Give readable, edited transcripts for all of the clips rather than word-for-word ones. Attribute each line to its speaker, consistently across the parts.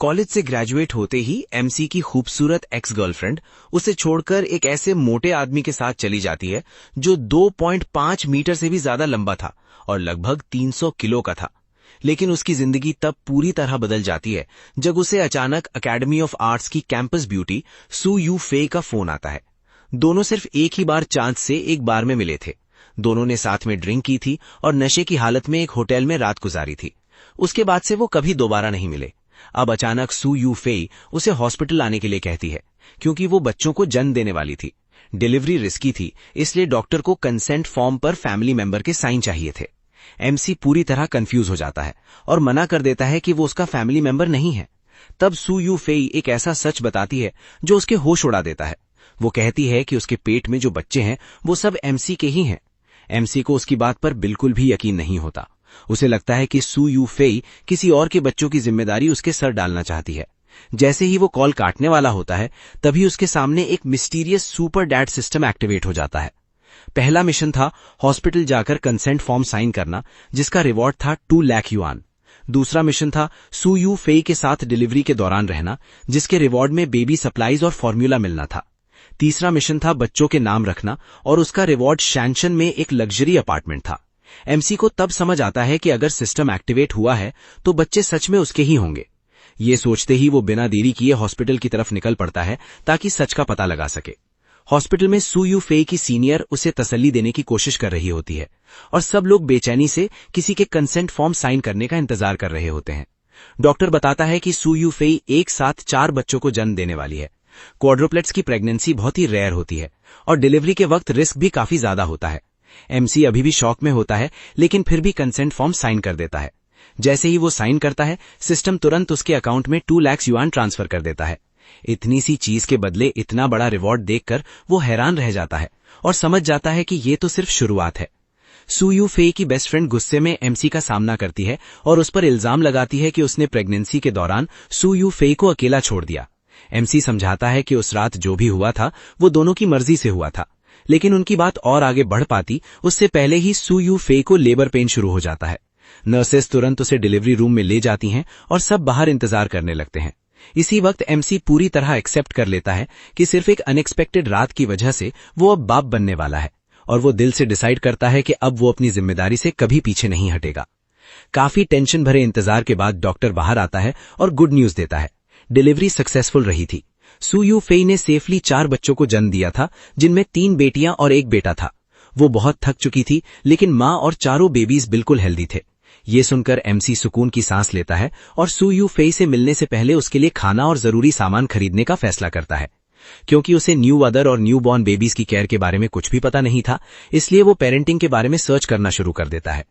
Speaker 1: College से graduate होते ही MC की खूबसूरत एक्स गर्लफ्रेंड उसे छोड़कर एक ऐसे मोटे आदमी के साथ चली जाती है जो 2.5 मीटर से भी ज्यादा लंबा था और लगभग 300 किलो का था। लेकिन उसकी जिंदगी तब पूरी तरह बदल जाती है जब उसे अचानक एकेडमी ऑफ आर्ट्स की कैंपस ब्यूटी सू यू फे का फोन आता है। दोनों सिर्फ एक ही बार चांस से एक बार में मिले थे। दोनों ने साथ में ड्रिंक की थी और नशे की हालत में एक होटल में रात गुजारी थी। उसके बाद से वो कभी दोबारा नहीं मिले। अब अचानक सू यू फेई उसे हॉस्पिटल आने के लिए कहती है क्योंकि वो बच्चों को जन्म देने वाली थी। डिलीवरी रिस्की थी, इसलिए डॉक्टर को कंसेंट फॉर्म पर फैमिली मेंबर के साइन चाहिए थे। एमसी पूरी तरह कंफ्यूज हो जाता है और मना कर देता है कि वो उसका फैमिली मेंबर नहीं है। तब सू यू फेई एक ऐसा सच बताती है जो उसके होश उड़ा देता है। वो कहती है कि उसके पेट में जो बच्चे हैं वो सब एमसी के ही हैं। एमसी को उसकी बात पर बिल्कुल भी यकीन नहीं होता। उसे लगता है कि सू यू फेई किसी और के बच्चों की जिम्मेदारी उसके सर डालना चाहती है। जैसे ही वो कॉल काटने वाला होता है तभी उसके सामने एक mysterious super dad system activate हो जाता है। पहला मिशन था हॉस्पिटल जाकर कंसेंट फॉर्म साइन करना, जिसका रिवॉर्ड था 2 लाख युआन। दूसरा मिशन था सू यू फेई के साथ डिलीवरी के दौरान रहना, जिसके रिवॉर्ड में बेबी सप्लाईज और फॉर्मूला मिलना था। तीसरा मिशन था बच्चों के नाम रखना और उसका रिवॉर्ड शैनशन में एक लग्जरी अपार्टमेंट था। एमसी को तब समझ आता है कि अगर सिस्टम एक्टिवेट हुआ है तो बच्चे सच में उसके ही होंगे। ये सोचते ही वो बिना देरी किए हॉस्पिटल की तरफ निकल पड़ता है ताकि सच का पता लगा सके। हॉस्पिटल में सू यू फेई की सीनियर उसे तसल्ली देने की कोशिश कर रही होती है और सब लोग बेचैनी से किसी के कंसेंट फॉर्म साइन करने का इंतजार कर रहे होते हैं। डॉक्टर बताता है कि सू यू फेई एक साथ 4 बच्चों को जन्म देने वाली है। क्वाड्रुप्लेट्स की प्रेगनेंसी बहुत ही रेयर होती है और डिलीवरी के वक्त रिस्क भी काफी ज्यादा होता है। एमसी अभी भी शॉक में होता है, लेकिन फिर भी कंसेंट फॉर्म साइन कर देता है। जैसे ही वो साइन करता है, सिस्टम तुरंत उसके अकाउंट में 2 लाख युआन ट्रांसफर कर देता है। इतनी सी चीज के बदले इतना बड़ा रिवॉर्ड देखकर वो हैरान रह जाता है और समझ जाता है कि ये तो सिर्फ शुरुआत है। सू यू फेई की बेस्ट फ्रेंड गुस्से में एमसी का सामना करती है और उस पर इल्जाम लगाती है कि उसने प्रेगनेंसी के दौरान सू यू फेई को अकेला छोड़ दिया। एमसी समझाता है कि उस रात जो भी हुआ था वो दोनों की मर्जी से हुआ था, लेकिन उनकी बात और आगे बढ़ पाती उससे पहले ही सू यू फेई को लेबर पेन शुरू हो जाता है। नर्सेस तुरंत उसे डिलीवरी रूम में ले जाती हैं और सब बाहर इंतजार करने लगते हैं। इसी वक्त एमसी पूरी तरह एक्सेप्ट कर लेता है कि सिर्फ एक अनएक्सपेक्टेड रात की वजह से वो अब बाप बनने वाला है और वो दिल से डिसाइड करता है कि अब वो अपनी जिम्मेदारी से कभी पीछे नहीं हटेगा। काफी टेंशन भरे इंतजार के बाद डॉक्टर बाहर आता है और गुड न्यूज देता है। डिलीवरी सक्सेसफुल रही थी। सू यू फेई ने सेफली 4 बच्चों को जन्म दिया था, जिनमें 3 बेटियां और 1 बेटा था। वो बहुत थक चुकी थी, लेकिन मां और चारों बेबीज बिल्कुल हेल्दी थे। ये सुनकर एमसी सुकून की सांस लेता है और सू यू फेई से मिलने से पहले उसके लिए खाना और जरूरी सामान खरीदने का फैसला करता है। क्योंकि उसे न्यू मदर और न्यू बॉर्न बेबीज की केयर के बारे में कुछ भी पता नहीं था, इसलिए वो पेरेंटिंग के बारे में सर्च करना शुरू कर देता है।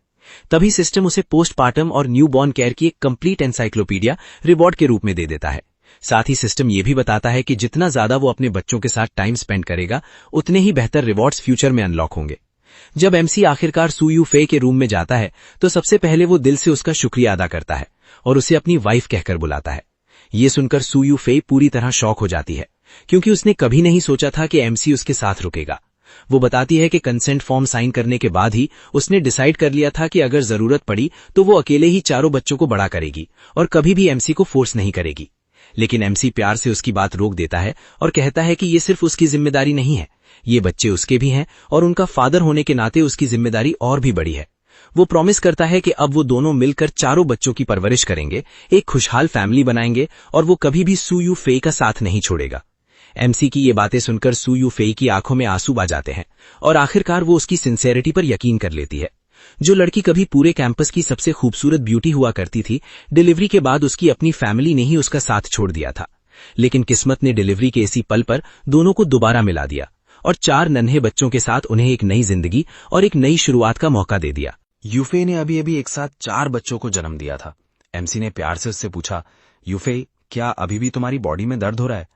Speaker 1: तभी सिस्टम उसे पोस्टपार्टम और न्यू बॉर्न केयर की एक कंप्लीट एनसाइक्लोपीडिया रिवॉर्ड के रूप में दे देता है। साथ ही सिस्टम ये भी बताता है कि जितना ज्यादा वो अपने बच्चों के साथ टाइम स्पेंड करेगा, उतने ही बेहतर रिवॉर्ड्स फ्यूचर में अनलॉक होंगे। जब एमसी आखिरकार सू यू फेई के रूम में जाता है तो सबसे पहले वो दिल से उसका शुक्रिया अदा करता है और उसे अपनी वाइफ कहकर बुलाता है। ये सुनकर सू यू फेई पूरी तरह शॉक हो जाती है, क्योंकि उसने कभी नहीं सोचा था कि एमसी उसके साथ रुकेगा। वो बताती है कि कंसेंट फॉर्म साइन करने के बाद ही उसने डिसाइड कर लिया था कि अगर जरूरत पड़ी तो वो अकेले ही 4 बच्चों को बड़ा करेगी और कभी भी एमसी को फोर्स नहीं करेगी। लेकिन एमसी प्यार से उसकी बात रोक देता है और कहता है कि ये सिर्फ उसकी जिम्मेदारी नहीं है, ये बच्चे उसके भी हैं और उनका फादर होने के नाते उसकी जिम्मेदारी और भी बड़ी है। वो प्रॉमिस करता है कि अब वो दोनों मिलकर 4 बच्चों की परवरिश करेंगे, एक खुशहाल फैमिली बनाएंगे और वो कभी भी सू यू फेई का साथ नहीं छोड़ेगा। एमसी की ये बातें सुनकर सू यू फेई की आंखों में आंसू आ जाते हैं और आखिरकार वो उसकी सिंसेरिटी पर यकीन कर लेती है। जो लड़की कभी पूरे कैंपस की सबसे खूबसूरत ब्यूटी हुआ करती थी, डिलीवरी के बाद उसकी अपनी फैमिली ने ही उसका साथ छोड़ दिया था। लेकिन किस्मत ने डिलीवरी के इसी पल पर दोनों को दोबारा मिला दिया और 4 नन्हे बच्चों के साथ उन्हें एक नई जिंदगी और एक नई शुरुआत का मौका दे दिया। यूफे ने अभी एक साथ 4 बच्चों को जन्म दिया था। एमसी ने प्यार से उससे पूछा, यूफे, क्या अभी भी तुम्हारी बॉडी में दर्द हो रहा है?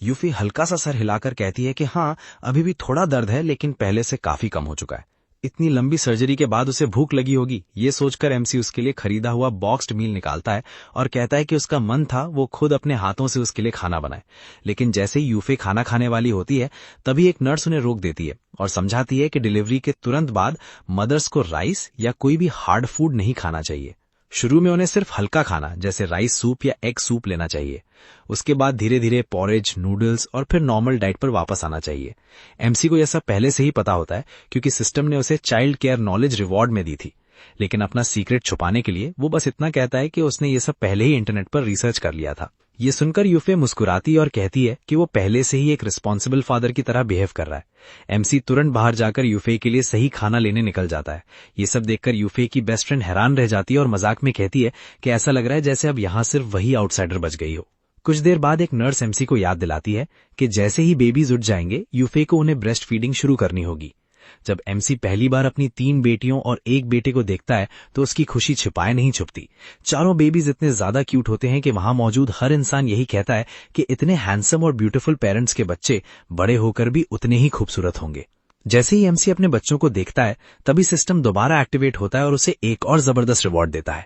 Speaker 1: यूफे हल्का सा सर हिलाकर कहती है कि हाँ, अभी भी थोड़ा दर्द है, लेकिन पहले से काफी कम हो चुका है। इतनी लंबी सर्जरी के बाद उसे भूख लगी होगी, ये सोचकर एमसी उसके लिए खरीदा हुआ बॉक्स्ड मील निकालता है और कहता है कि उसका मन था वो खुद अपने हाथों से उसके लिए खाना बनाए। लेकिन जैसे ही यूफे खाना खाने वाली होती है, तभी एक नर्स उन्हें रोक देती है और समझाती है कि डिलीवरी के तुरंत बाद मदर्स को राइस या कोई भी हार्ड फूड नहीं खाना चाहिए। शुरू में उन्हें सिर्फ हल्का खाना जैसे राइस सूप या एग सूप लेना चाहिए। उसके बाद धीरे धीरे पॉरेज, नूडल्स और फिर नॉर्मल डाइट पर वापस आना चाहिए। एमसी को यह सब पहले से ही पता होता है क्योंकि सिस्टम ने उसे चाइल्ड केयर नॉलेज रिवॉर्ड में दी थी। लेकिन अपना सीक्रेट छुपाने के लिए वो बस इतना कहता है कि उसने ये सब पहले ही इंटरनेट पर रिसर्च कर लिया था। ये सुनकर यूफे मुस्कुराती और कहती है कि वो पहले से ही एक रिस्पॉन्सिबल फादर की तरह बिहेव कर रहा है। एमसी तुरंत बाहर जाकर यूफे के लिए सही खाना लेने निकल जाता है। ये सब देखकर यूफे की बेस्ट फ्रेंड हैरान रह जाती है और मजाक में कहती है कि ऐसा लग रहा है जैसे अब यहाँ सिर्फ वही आउटसाइडर बच गई हो। कुछ देर बाद एक नर्स एमसी को याद दिलाती है कि जैसे ही बेबीज उठ जाएंगे यूफे को उन्हें ब्रेस्ट फीडिंग शुरू करनी होगी। जब एमसी पहली बार अपनी 3 बेटियों और 1 बेटे को देखता है तो उसकी खुशी छिपाए नहीं छुपती। चारों बेबीज इतने ज्यादा क्यूट होते हैं कि वहां मौजूद हर इंसान यही कहता है कि इतने हैंडसम और ब्यूटीफुल पेरेंट्स के बच्चे बड़े होकर भी उतने ही खूबसूरत होंगे। जैसे ही एमसी अपने बच्चों को देखता है तभी सिस्टम दोबारा एक्टिवेट होता है और उसे एक और जबरदस्त रिवॉर्ड देता है।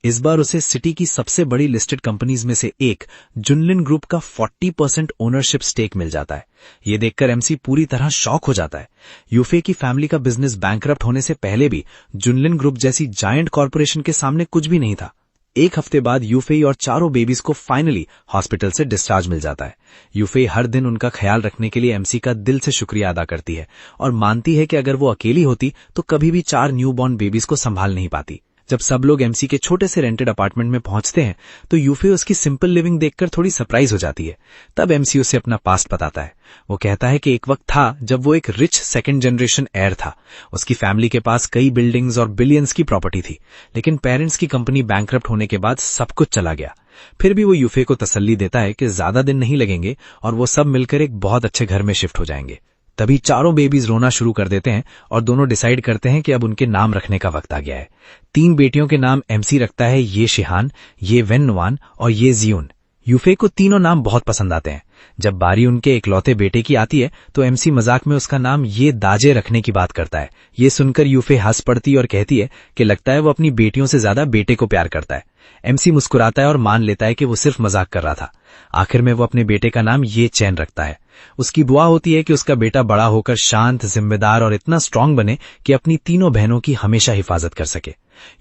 Speaker 1: इस बार उसे सिटी की सबसे बड़ी लिस्टेड कंपनीज में से एक जुनलिन ग्रुप का 40% ओनरशिप स्टेक मिल जाता है। ये देखकर एमसी पूरी तरह शॉक हो जाता है। यूफे की फैमिली का बिजनेस बैंकरप्ट होने से पहले भी जुनलिन ग्रुप जैसी जायंट कॉर्पोरेशन के सामने कुछ भी नहीं था। एक हफ्ते बाद यूफे और चारों बेबीज को फाइनली हॉस्पिटल से डिस्चार्ज मिल जाता है। यूफे हर दिन उनका ख्याल रखने के लिए एमसी का दिल से शुक्रिया अदा करती है और मानती है कि अगर वो अकेली होती तो कभी भी 4 न्यूबॉर्न बेबीज को संभाल नहीं पाती। जब सब लोग एमसी के छोटे से रेंटेड अपार्टमेंट में पहुंचते हैं तो यूफे उसकी सिंपल लिविंग देखकर थोड़ी सरप्राइज हो जाती है। तब एमसी उसे अपना पास्ट बताता है। वो कहता है कि एक वक्त था जब वो एक रिच सेकंड जनरेशन हेयर था। उसकी फैमिली के पास कई बिल्डिंग्स और बिलियंस की प्रॉपर्टी थी, लेकिन पेरेंट्स की कंपनी बैंकरप्ट होने के बाद सब कुछ चला गया। फिर भी वो यूफे को तसल्ली देता है कि ज्यादा दिन नहीं लगेंगे और वो सब मिलकर एक बहुत अच्छे घर में शिफ्ट हो जाएंगे। तभी चारों बेबीज रोना शुरू कर देते हैं और दोनों डिसाइड करते हैं कि अब उनके नाम रखने का वक्त आ गया है। 3 बेटियों के नाम एमसी रखता है, ये शिहान, ये वेननुआन और ये जियून। यूफे को तीनों नाम बहुत पसंद आते हैं। जब बारी उनके इकलौते बेटे की आती है तो एमसी मजाक में उसका नाम ये दाजे रखने की बात करता है। ये सुनकर यूफे हंस पड़ती और कहती है कि लगता है वो अपनी बेटियों से ज्यादा बेटे को प्यार करता है। एमसी मुस्कुराता है और मान लेता है कि वो सिर्फ मजाक कर रहा था। आखिर में वो अपने बेटे का नाम ये चैन रखता है। उसकी दुआ होती है कि उसका बेटा बड़ा होकर शांत, जिम्मेदार और इतना स्ट्रांग बने कि अपनी तीनों बहनों की हमेशा हिफाजत कर सके।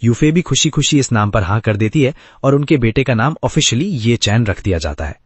Speaker 1: यूफे भी खुशी खुशी इस नाम पर हाँ कर देती है और उनके बेटे का नाम ऑफिशियली ये चैन रख दिया जाता है।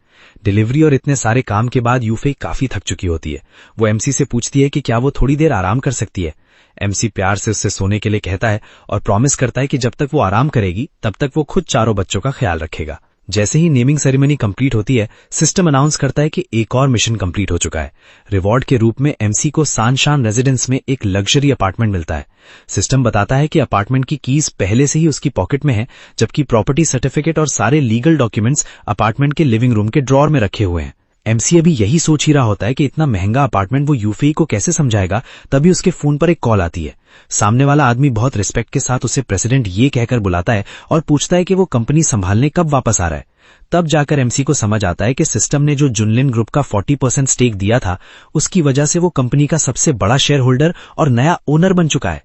Speaker 1: डिलीवरी और इतने सारे काम के बाद यूफे काफी थक चुकी होती है। वो एमसी से पूछती है कि क्या वो थोड़ी देर आराम कर सकती है। एमसी प्यार से उससे सोने के लिए कहता है और प्रॉमिस करता है कि जब तक वो आराम करेगी तब तक वो खुद चारों बच्चों का ख्याल रखेगा। जैसे ही नेमिंग सेरेमनी कंप्लीट होती है, सिस्टम अनाउंस करता है कि एक और मिशन कंप्लीट हो चुका है। रिवॉर्ड के रूप में एमसी को सानशान रेजिडेंस में एक लग्जरी अपार्टमेंट मिलता है। सिस्टम बताता है कि अपार्टमेंट की कीज पहले से ही उसकी पॉकेट में है, जबकि प्रॉपर्टी सर्टिफिकेट और सारे लीगल डॉक्यूमेंट्स अपार्टमेंट के लिविंग रूम के ड्रॉर में रखे हुए हैं। एमसी अभी यही सोच ही रहा होता है कि इतना महंगा अपार्टमेंट वो यूफे को कैसे समझाएगा, तभी उसके फोन पर एक कॉल आती है। सामने वाला आदमी बहुत रिस्पेक्ट के साथ उसे प्रेसिडेंट ये कहकर बुलाता है और पूछता है कि वो कंपनी संभालने कब वापस आ रहा है। तब जाकर एमसी को समझ आता है कि सिस्टम ने जो जुनलिन ग्रुप का 40% स्टेक दिया था, उसकी वजह से वो कंपनी का सबसे बड़ा शेयर होल्डर और नया ओनर बन चुका है।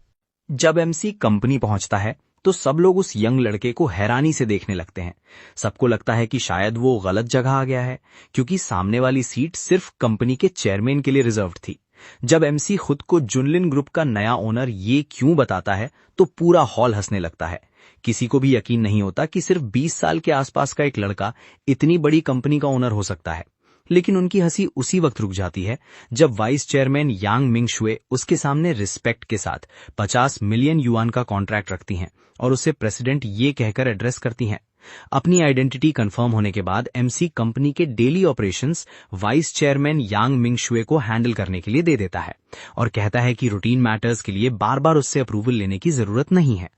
Speaker 1: जब एमसी कंपनी पहुंचता है तो सब लोग उस यंग लड़के को हैरानी से देखने लगते हैं। सबको लगता है कि शायद वो गलत जगह आ गया है, क्योंकि सामने वाली सीट सिर्फ कंपनी के चेयरमैन के लिए रिजर्व थी। जब एमसी खुद को जुनलिन ग्रुप का नया ओनर ये क्यों बताता है तो पूरा हॉल हंसने लगता है। किसी को भी यकीन नहीं होता कि सिर्फ 20 साल के आसपास का एक लड़का इतनी बड़ी कंपनी का ओनर हो सकता है। लेकिन उनकी हंसी उसी वक्त रुक जाती है जब वाइस चेयरमैन यांग मिंग शुए उसके सामने रिस्पेक्ट के साथ 50 मिलियन युआन का कॉन्ट्रैक्ट रखती हैं और उसे प्रेसिडेंट ये कहकर एड्रेस करती हैं। अपनी आइडेंटिटी कंफर्म होने के बाद एमसी कंपनी के डेली ऑपरेशंस वाइस चेयरमैन यांग मिंग शुए को हैंडल करने के लिए दे देता है और कहता है कि रूटीन मैटर्स के लिए बार बार उससे अप्रूवल लेने की जरूरत नहीं है।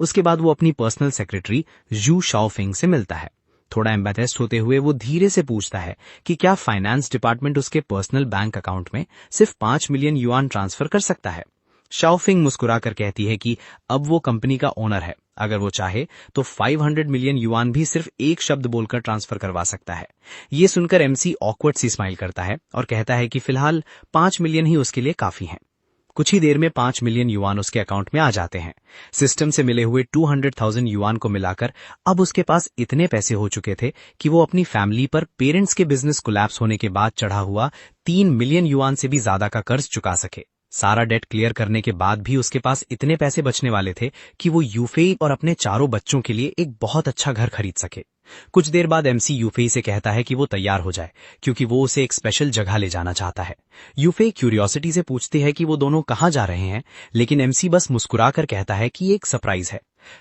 Speaker 1: उसके बाद वो अपनी पर्सनल सेक्रेटरी जू शाओफिंग से मिलता है। थोड़ा एम्बैरेस्ड होते हुए वो धीरे से पूछता है कि क्या फाइनेंस डिपार्टमेंट उसके पर्सनल बैंक अकाउंट में सिर्फ 5 मिलियन युआन ट्रांसफर कर सकता है। शाओफिंग मुस्कुराकर कहती है कि अब वो कंपनी का ओनर है, अगर वो चाहे तो 500 मिलियन युआन भी सिर्फ एक शब्द बोलकर ट्रांसफर करवा सकता है। ये सुनकर एमसी ऑकवर्ड सी स्माइल करता है और कहता है कि फिलहाल 5 मिलियन ही उसके लिए काफी हैं। कुछ ही देर में 5 मिलियन युआन उसके अकाउंट में आ जाते हैं। सिस्टम से मिले हुए 200,000 युआन को मिलाकर अब उसके पास इतने पैसे हो चुके थे कि वो अपनी फैमिली पर पेरेंट्स के बिजनेस कोलैप्स होने के बाद चढ़ा हुआ 3 मिलियन युआन से भी ज्यादा का कर्ज चुका सके।
Speaker 2: सारा डेट क्लियर करने के बाद भी उसके पास इतने पैसे बचने वाले थे कि वो यूफेई और अपने चारों बच्चों के लिए एक बहुत अच्छा घर खरीद सके। कुछ देर बाद एमसी यूफेई से कहता है कि वो तैयार हो जाए क्योंकि वो उसे एक स्पेशल जगह ले जाना चाहता है। यूफेई क्यूरियोसिटी से पूछती है कि वो दोनों कहाँ जा रहे हैं, लेकिन एमसी बस मुस्कुराकर कहता है कि ये एक सरप्राइज है।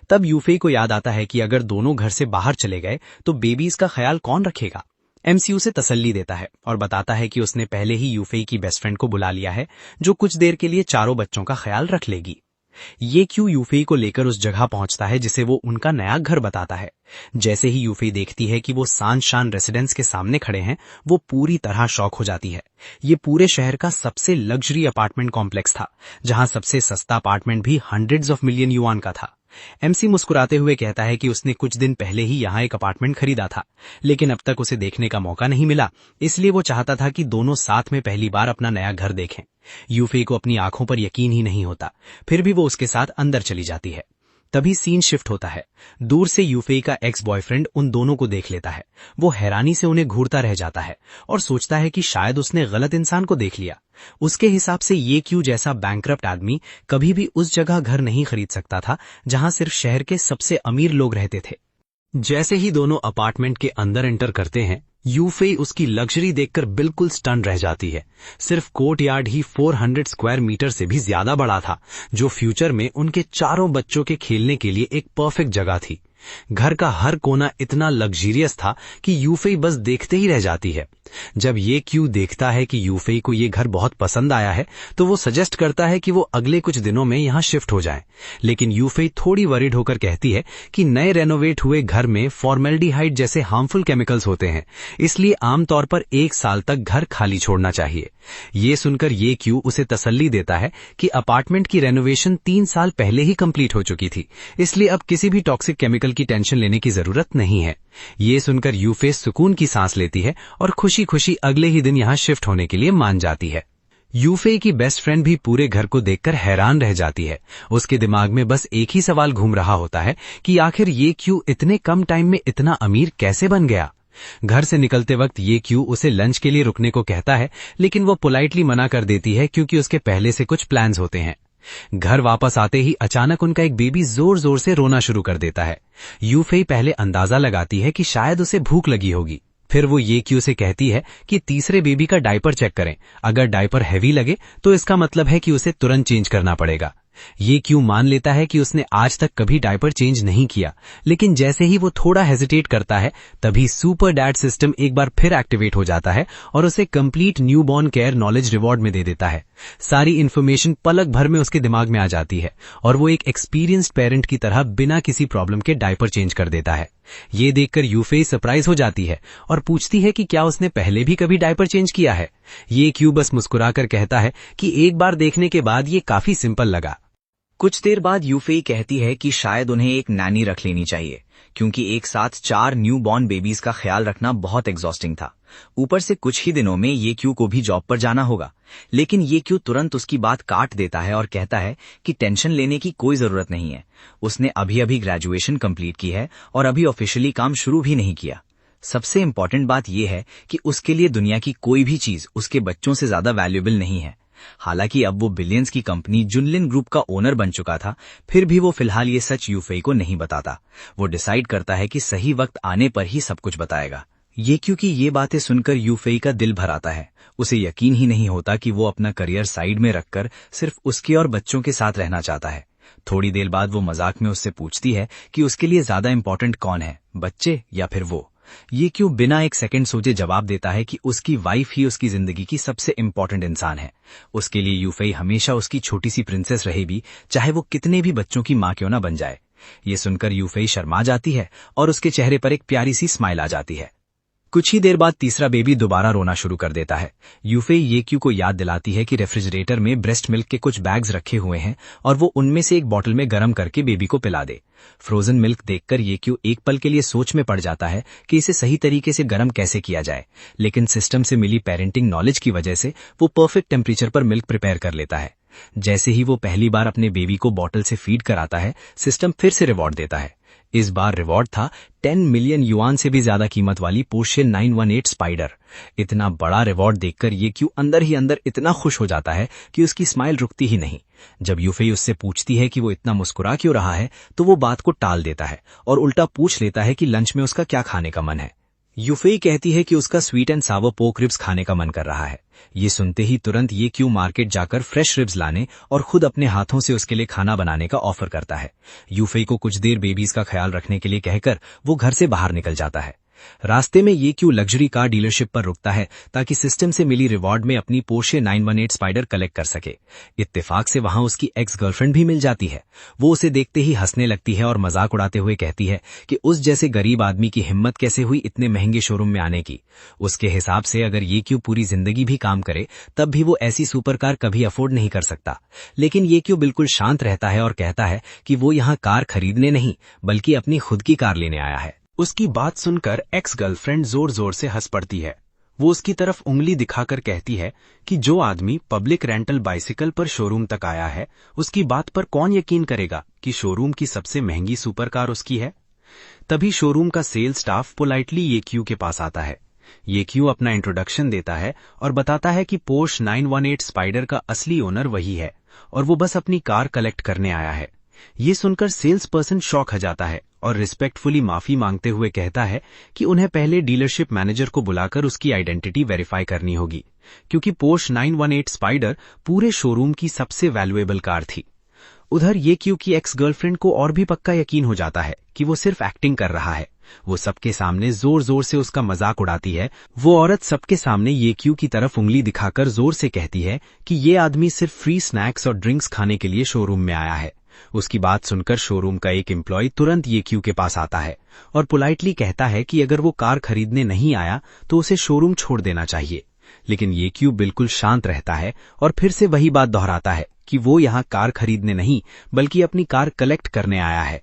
Speaker 2: तब यूफेई को याद आता है कि अगर दोनों घर से बाहर चले गए तो बेबीज का ख्याल कौन रखेगा। एमसी उसे तसल्ली देता है और बताता है कि उसने पहले ही यूफेई की बेस्ट फ्रेंड को बुला लिया है जो कुछ देर के लिए चारों बच्चों का ख्याल रख लेगी। ये क्यों यूफेई को लेकर उस जगह पहुंचता है जिसे वो उनका नया घर बताता है। जैसे ही यूफेई देखती है कि वो शान रेसिडेंस के सामने खड़े हैं, वो पूरी तरह शॉक हो जाती है। ये पूरे शहर का सबसे लग्जरी अपार्टमेंट कॉम्प्लेक्स था, जहां सबसे सस्ता अपार्टमेंट भी हंड्रेड्स ऑफ मिलियन युआन का था। एमसी मुस्कुराते हुए कहता है कि उसने कुछ दिन पहले ही यहाँ एक अपार्टमेंट खरीदा था, लेकिन अब तक उसे देखने का मौका नहीं मिला, इसलिए वो चाहता था कि दोनों साथ में पहली बार अपना नया घर देखें। यूफेई को अपनी आंखों पर यकीन ही नहीं होता, फिर भी वो उसके साथ अंदर चली जाती है। तभी सीन शिफ्ट होता है। दूर से यूफेई का एक्स बॉयफ्रेंड उन दोनों को देख लेता है। वो हैरानी से उन्हें घूरता रह जाता है और सोचता है कि शायद उसने गलत इंसान को देख लिया। उसके हिसाब से ये क्यू जैसा बैंकरप्ट आदमी कभी भी उस जगह घर नहीं खरीद सकता था जहां सिर्फ शहर के सबसे अमीर लोग रहते थे। जैसे ही दोनों अपार्टमेंट के अंदर एंटर करते हैं, यूफेई उसकी लग्जरी देखकर बिल्कुल स्टन रह जाती है। सिर्फ कोर्टयार्ड ही 400 स्क्वायर मीटर से भी ज्यादा बड़ा था, जो फ्यूचर में उनके चारों बच्चों के खेलने के लिए एक परफेक्ट जगह थी। घर का हर कोना इतना लग्जरियस था कि यूफेई बस देखते ही रह जाती है। जब ये क्यू देखता है कि यूफेई को ये घर बहुत पसंद आया है, तो वो सजेस्ट करता है कि वो अगले कुछ दिनों में यहाँ शिफ्ट हो जाए। लेकिन यूफेई थोड़ी वरीड होकर कहती है कि नए रेनोवेट हुए घर में फॉर्मेल्डिहाइड जैसे हार्मफुल केमिकल्स होते हैं, इसलिए आमतौर पर 1 साल तक घर खाली छोड़ना चाहिए। ये सुनकर ये क्यू उसे तसल्ली देता है कि अपार्टमेंट की रेनोवेशन 3 साल पहले ही कंप्लीट हो चुकी थी, इसलिए अब किसी भी टॉक्सिक केमिकल की टेंशन लेने की जरूरत नहीं है। ये सुनकर यूफेई सुकून की सांस लेती है और खुशी खुशी अगले ही दिन यहाँ शिफ्ट होने के लिए मान जाती है। यूफेई की बेस्ट फ्रेंड भी पूरे घर को देखकर हैरान रह जाती है। उसके दिमाग में बस एक ही सवाल घूम रहा होता है कि आखिर ये क्यू इतने कम टाइम में इतना अमीर कैसे बन गया। घर से निकलते वक्त ये क्यू उसे लंच के लिए रुकने को कहता है, लेकिन वो पोलाइटली मना कर देती है क्योंकि उसके पहले से कुछ प्लान्स होते हैं। घर वापस आते ही अचानक उनका एक बेबी जोर जोर से रोना शुरू कर देता है। यूफेई पहले अंदाजा लगाती है कि शायद उसे भूख लगी होगी। फिर वो ये क्यू से कहती है कि तीसरे बेबी का डायपर चेक करें। अगर डायपर हैवी लगे तो इसका मतलब है कि उसे तुरंत चेंज करना पड़ेगा। ये क्यू मान लेता है कि उसने आज तक कभी डायपर चेंज नहीं किया, लेकिन जैसे ही वो थोड़ा हेजिटेट करता है, तभी सुपर डैड सिस्टम एक बार फिर एक्टिवेट हो जाता है और उसे complete newborn care knowledge reward में दे देता है। सारी इन्फॉर्मेशन पलक भर में उसके दिमाग में आ जाती है और वो एक एक्सपीरियंस्ड पेरेंट की तरह बिना किसी प्रॉब्लम के डायपर चेंज कर देता है। ये देखकर यूफेई सरप्राइज हो जाती है और पूछती है कि क्या उसने पहले भी कभी डायपर चेंज किया है। ये क्यू बस मुस्कुराकर कहता है कि एक बार देखने के बाद ये काफी सिंपल लगा।
Speaker 1: कुछ देर बाद यूफेई कहती है कि शायद उन्हें एक नैनी रख लेनी चाहिए, क्योंकि एक साथ 4 न्यू बॉर्न बेबीज का ख्याल रखना बहुत एग्जॉस्टिंग था। ऊपर से कुछ ही दिनों में ये क्यू को भी जॉब पर जाना होगा। लेकिन ये क्यू तुरंत उसकी बात काट देता है और कहता है कि टेंशन लेने की कोई जरूरत नहीं है। उसने अभी अभी ग्रेजुएशन कंप्लीट की है और अभी ऑफिशियली काम शुरू भी नहीं किया। सबसे इंपॉर्टेंट बात यह है कि उसके लिए दुनिया की कोई भी चीज उसके बच्चों से ज्यादा वैल्यूएबल नहीं है। हालांकि अब वो बिलियंस की कंपनी जुनलिन ग्रुप का ओनर बन चुका था, फिर भी वो फिलहाल ये सच यूफेई को नहीं बताता। वो डिसाइड करता है कि सही वक्त आने पर ही सब कुछ बताएगा। ये क्योंकि ये बातें सुनकर यूफेई का दिल भर आता है। उसे यकीन ही नहीं होता कि वो अपना करियर साइड में रखकर सिर्फ उसके और बच्चों के साथ रहना चाहता है। थोड़ी देर बाद वो मजाक में उससे पूछती है कि उसके लिए ज्यादा इंपॉर्टेंट कौन है, बच्चे या फिर वो। ये क्यों बिना एक सेकंड सोचे जवाब देता है कि उसकी वाइफ ही उसकी जिंदगी की सबसे इंपॉर्टेंट इंसान है। उसके लिए यूफेई हमेशा उसकी छोटी सी प्रिंसेस रहेगी, चाहे वो कितने भी बच्चों की मां क्यों ना बन जाए। ये सुनकर यूफेई शर्मा जाती है और उसके चेहरे पर एक प्यारी सी स्माइल आ जाती है। कुछ ही देर बाद तीसरा बेबी दोबारा रोना शुरू कर देता है। यूफेई ये क्यू को याद दिलाती है कि रेफ्रिजरेटर में ब्रेस्ट मिल्क के कुछ बैग्स रखे हुए हैं और वो उनमें से एक बॉटल में गर्म करके बेबी को पिला दे। फ्रोजन मिल्क देखकर ये क्यू एक पल के लिए सोच में पड़ जाता है कि इसे सही तरीके से गर्म कैसे किया जाए, लेकिन सिस्टम से मिली पेरेंटिंग नॉलेज की वजह से वो परफेक्ट टेम्परेचर पर मिल्क प्रिपेयर कर लेता है। जैसे ही वो पहली बार अपने बेबी को बॉटल से फीड कराता है, सिस्टम फिर से रिवॉर्ड देता है।
Speaker 2: इस बार रिवॉर्ड था 10 मिलियन युआन से भी ज्यादा कीमत वाली पोर्शे 918 स्पाइडर। इतना बड़ा रिवॉर्ड देखकर ये क्यू अंदर ही अंदर इतना खुश हो जाता है कि उसकी स्माइल रुकती ही नहीं। जब यूफेई उससे पूछती है कि वो इतना मुस्कुरा क्यों रहा है, तो वो बात को टाल देता है और उल्टा पूछ लेता है कि लंच में उसका क्या खाने का मन है। यूफेई कहती है कि उसका sweet and Sawar pork ribs खाने का मन कर रहा है। ये सुनते ही तुरंत ये क्यू मार्केट जाकर फ्रेश रिब्स लाने और खुद अपने हाथों से उसके लिए खाना बनाने का ऑफर करता है। यूफेई को कुछ देर बेबीज का ख्याल रखने के लिए कहकर वो घर से बाहर निकल जाता है। रास्ते में ये क्यू लग्जरी कार डीलरशिप पर रुकता है ताकि सिस्टम से मिली रिवॉर्ड में अपनी पोर्शे 918 स्पाइडर कलेक्ट कर सके। इत्तेफाक से वहां उसकी एक्स गर्लफ्रेंड भी मिल जाती है। वो उसे देखते ही हंसने लगती है और मजाक उड़ाते हुए कहती है कि उस जैसे गरीब आदमी की हिम्मत कैसे हुई इतने महंगे शोरूम में आने की। उसके हिसाब से अगर ये क्यू पूरी जिंदगी भी काम करे तब भी वो ऐसी सुपर कार कभी अफोर्ड नहीं कर सकता। लेकिन ये क्यू बिल्कुल शांत रहता है और कहता है कि वो यहाँ कार खरीदने नहीं बल्कि अपनी खुद की कार लेने आया है।
Speaker 1: उसकी बात सुनकर एक्स गर्लफ्रेंड जोर जोर से हंस पड़ती है। वो उसकी तरफ उंगली दिखाकर कहती है कि जो आदमी पब्लिक रेंटल बाइसिकल पर शोरूम तक आया है, उसकी बात पर कौन यकीन करेगा कि शोरूम की सबसे महंगी सुपर कार उसकी है। तभी शोरूम का सेल्स स्टाफ पोलाइटली ये क्यू के पास आता है। ये क्यू अपना इंट्रोडक्शन देता है और बताता है कि पोर्श 918 स्पाइडर का असली ओनर वही है और वो बस अपनी कार कलेक्ट करने आया है। ये सुनकर सेल्स पर्सन शॉक हो जाता है और रिस्पेक्टफुली माफी मांगते हुए कहता है कि उन्हें पहले डीलरशिप मैनेजर को बुलाकर उसकी आइडेंटिटी वेरीफाई करनी होगी, क्योंकि पोर्श 918 स्पाइडर पूरे शोरूम की सबसे वैल्यूएबल कार थी। उधर ये क्यू की एक्स गर्लफ्रेंड को और भी पक्का यकीन हो जाता है कि वो सिर्फ एक्टिंग कर रहा है। वो सबके सामने जोर जोर से उसका मजाक उड़ाती है। वो औरत सबके सामने ये क्यू की तरफ उंगली दिखाकर जोर से कहती है कि ये आदमी सिर्फ फ्री स्नैक्स और ड्रिंक्स खाने के लिए शोरूम में आया है। उसकी बात सुनकर शोरूम का एक एम्प्लॉय तुरंत ये क्यू के पास आता है और पोलाइटली कहता है कि अगर वो कार खरीदने नहीं आया तो उसे शोरूम छोड़ देना चाहिए। लेकिन ये क्यू बिल्कुल शांत रहता है और फिर से वही बात दोहराता है कि वो यहाँ कार खरीदने नहीं बल्कि अपनी कार कलेक्ट करने आया है।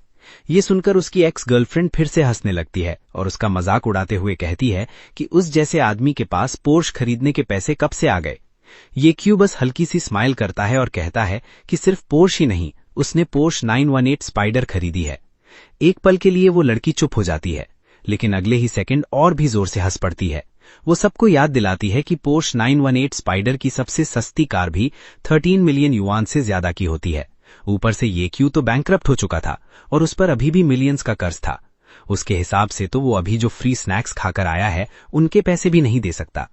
Speaker 1: ये सुनकर उसकी एक्स गर्लफ्रेंड फिर से हंसने लगती है और उसका मजाक उड़ाते हुए कहती है कि उस जैसे आदमी के पास पोर्श खरीदने के पैसे कब से आ गए। ये क्यू बस हल्की सी स्माइल करता है और कहता है कि सिर्फ पोर्श ही नहीं, उसने पोर्श 918 स्पाइडर खरीदी है। एक पल के लिए वो लड़की चुप हो जाती है, लेकिन अगले ही सेकंड और भी जोर से हंस पड़ती है। वो सबको याद दिलाती है कि पोर्श 918 स्पाइडर की सबसे सस्ती कार भी 13 मिलियन युआन से ज्यादा की होती है। ऊपर से ये क्यू तो बैंकरप्ट हो चुका था और उस पर अभी भी मिलियंस का कर्ज था। उसके हिसाब से तो वो अभी जो फ्री स्नैक्स खाकर आया है उनके पैसे भी नहीं दे सकता।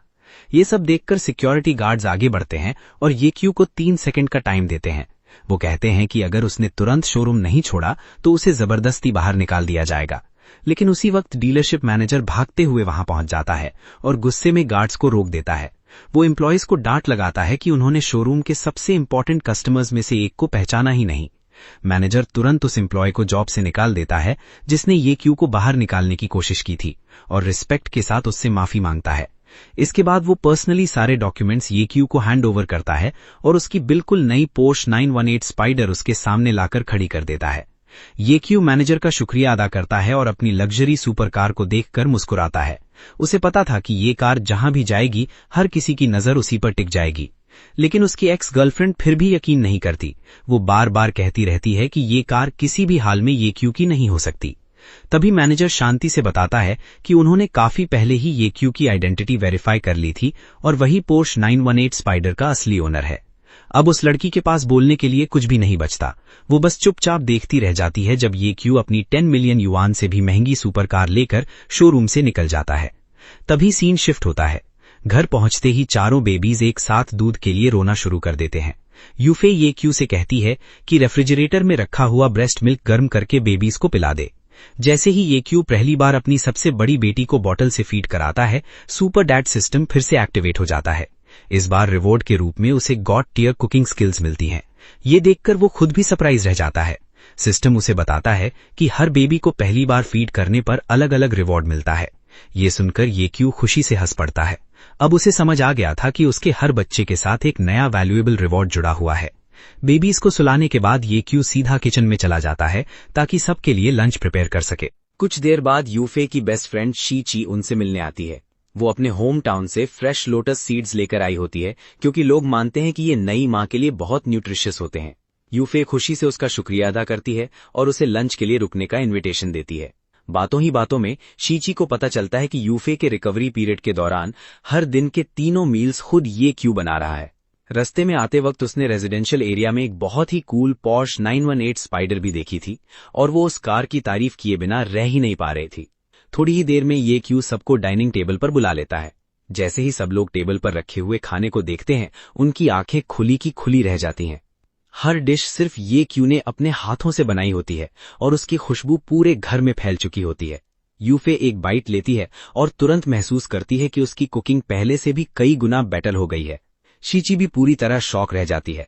Speaker 1: ये सब देखकर सिक्योरिटी गार्ड्स आगे बढ़ते हैं और ये क्यू को 3 सेकंड का टाइम देते हैं। वो कहते हैं कि अगर उसने तुरंत शोरूम नहीं छोड़ा तो उसे जबरदस्ती बाहर निकाल दिया जाएगा। लेकिन उसी वक्त डीलरशिप मैनेजर भागते हुए वहां पहुंच जाता है और गुस्से में गार्ड्स को रोक देता है। वो एम्प्लॉयज को डांट लगाता है कि उन्होंने शोरूम के सबसे इंपॉर्टेंट कस्टमर्स में से एक को पहचाना ही नहीं। मैनेजर तुरंत उस एम्प्लॉय को जॉब से निकाल देता है जिसने ये क्यू को बाहर निकालने की कोशिश की थी और रिस्पेक्ट के साथ उससे माफी मांगता है। इसके बाद वो पर्सनली सारे डॉक्यूमेंट्स ये क्यू को हैंड ओवर करता है और उसकी बिल्कुल नई पोर्श 918 स्पाइडर उसके सामने लाकर खड़ी कर देता है। ये क्यू मैनेजर का शुक्रिया अदा करता है और अपनी लग्जरी सुपर कार को देखकर मुस्कुराता है। उसे पता था कि ये कार जहां भी जाएगी हर किसी की नजर उसी पर टिक जाएगी। लेकिन उसकी एक्स गर्लफ्रेंड फिर भी यकीन नहीं करती। वो बार बार कहती रहती है कि ये कार किसी भी हाल में ये क्यू की नहीं हो सकती। तभी मैनेजर शांति से बताता है कि उन्होंने काफी पहले ही ये क्यू की आइडेंटिटी वेरीफाई कर ली थी और वही पोर्श 918 स्पाइडर का असली ओनर है। अब उस लड़की के पास बोलने के लिए कुछ भी नहीं बचता। वो बस चुपचाप देखती रह जाती है जब ये क्यू अपनी 10 मिलियन युआन से भी महंगी सुपर कार लेकर शोरूम से निकल जाता है। तभी सीन शिफ्ट होता है। घर पहुंचते ही चारों बेबीज एक साथ दूध के लिए रोना शुरू कर देते हैं। यूफेई ये क्यू से कहती है कि रेफ्रिजरेटर में रखा हुआ ब्रेस्ट मिल्क गर्म करके बेबीज को पिला दे। जैसे ही ये क्यू पहली बार अपनी सबसे बड़ी बेटी को बॉटल से फीड कराता है, सुपर डैड सिस्टम फिर से एक्टिवेट हो जाता है। इस बार रिवॉर्ड के रूप में उसे गॉड टियर कुकिंग स्किल्स मिलती हैं। ये देखकर वो खुद भी सरप्राइज रह जाता है। सिस्टम उसे बताता है कि हर बेबी को पहली बार फीड करने पर अलग अलग रिवॉर्ड मिलता है। ये सुनकर ये क्यू खुशी से हंस पड़ता है। अब उसे समझ आ गया था कि उसके हर बच्चे के साथ एक नया वैल्यूएबल रिवॉर्ड जुड़ा हुआ है। बेबीज को सुलाने के बाद ये क्यू सीधा किचन में चला जाता है ताकि सबके लिए लंच प्रिपेयर कर सके। कुछ देर बाद यूफे की बेस्ट फ्रेंड शी ची उनसे मिलने आती है। वो अपने होम टाउन से फ्रेश लोटस सीड्स लेकर आई होती है क्योंकि लोग मानते हैं कि ये नई माँ के लिए बहुत न्यूट्रिशियस होते हैं। यूफे खुशी से उसका शुक्रिया अदा करती है और उसे लंच के लिए रुकने का इनविटेशन देती है। बातों ही बातों में शीची को पता चलता है कि यूफे के रिकवरी पीरियड के दौरान हर दिन के 3 मील्स खुद ये क्यू बना रहा है। रस्ते में आते वक्त उसने रेजिडेंशियल एरिया में एक बहुत ही कूल पॉर्श 918 स्पाइडर भी देखी थी और वो उस कार की तारीफ किए बिना रह ही नहीं पा रही थी। थोड़ी ही देर में ये क्यू सबको डाइनिंग टेबल पर बुला लेता है। जैसे ही सब लोग टेबल पर रखे हुए खाने को देखते हैं, उनकी आंखें खुली की खुली रह जाती हैं। हर डिश सिर्फ ये क्यू ने अपने हाथों से बनाई होती है और उसकी खुशबू पूरे घर में फैल चुकी होती है। यूफे एक बाइट लेती है और तुरंत महसूस करती है कि उसकी कुकिंग पहले से भी कई गुना बेटर हो गई है। शीची भी पूरी तरह शॉक रह जाती है।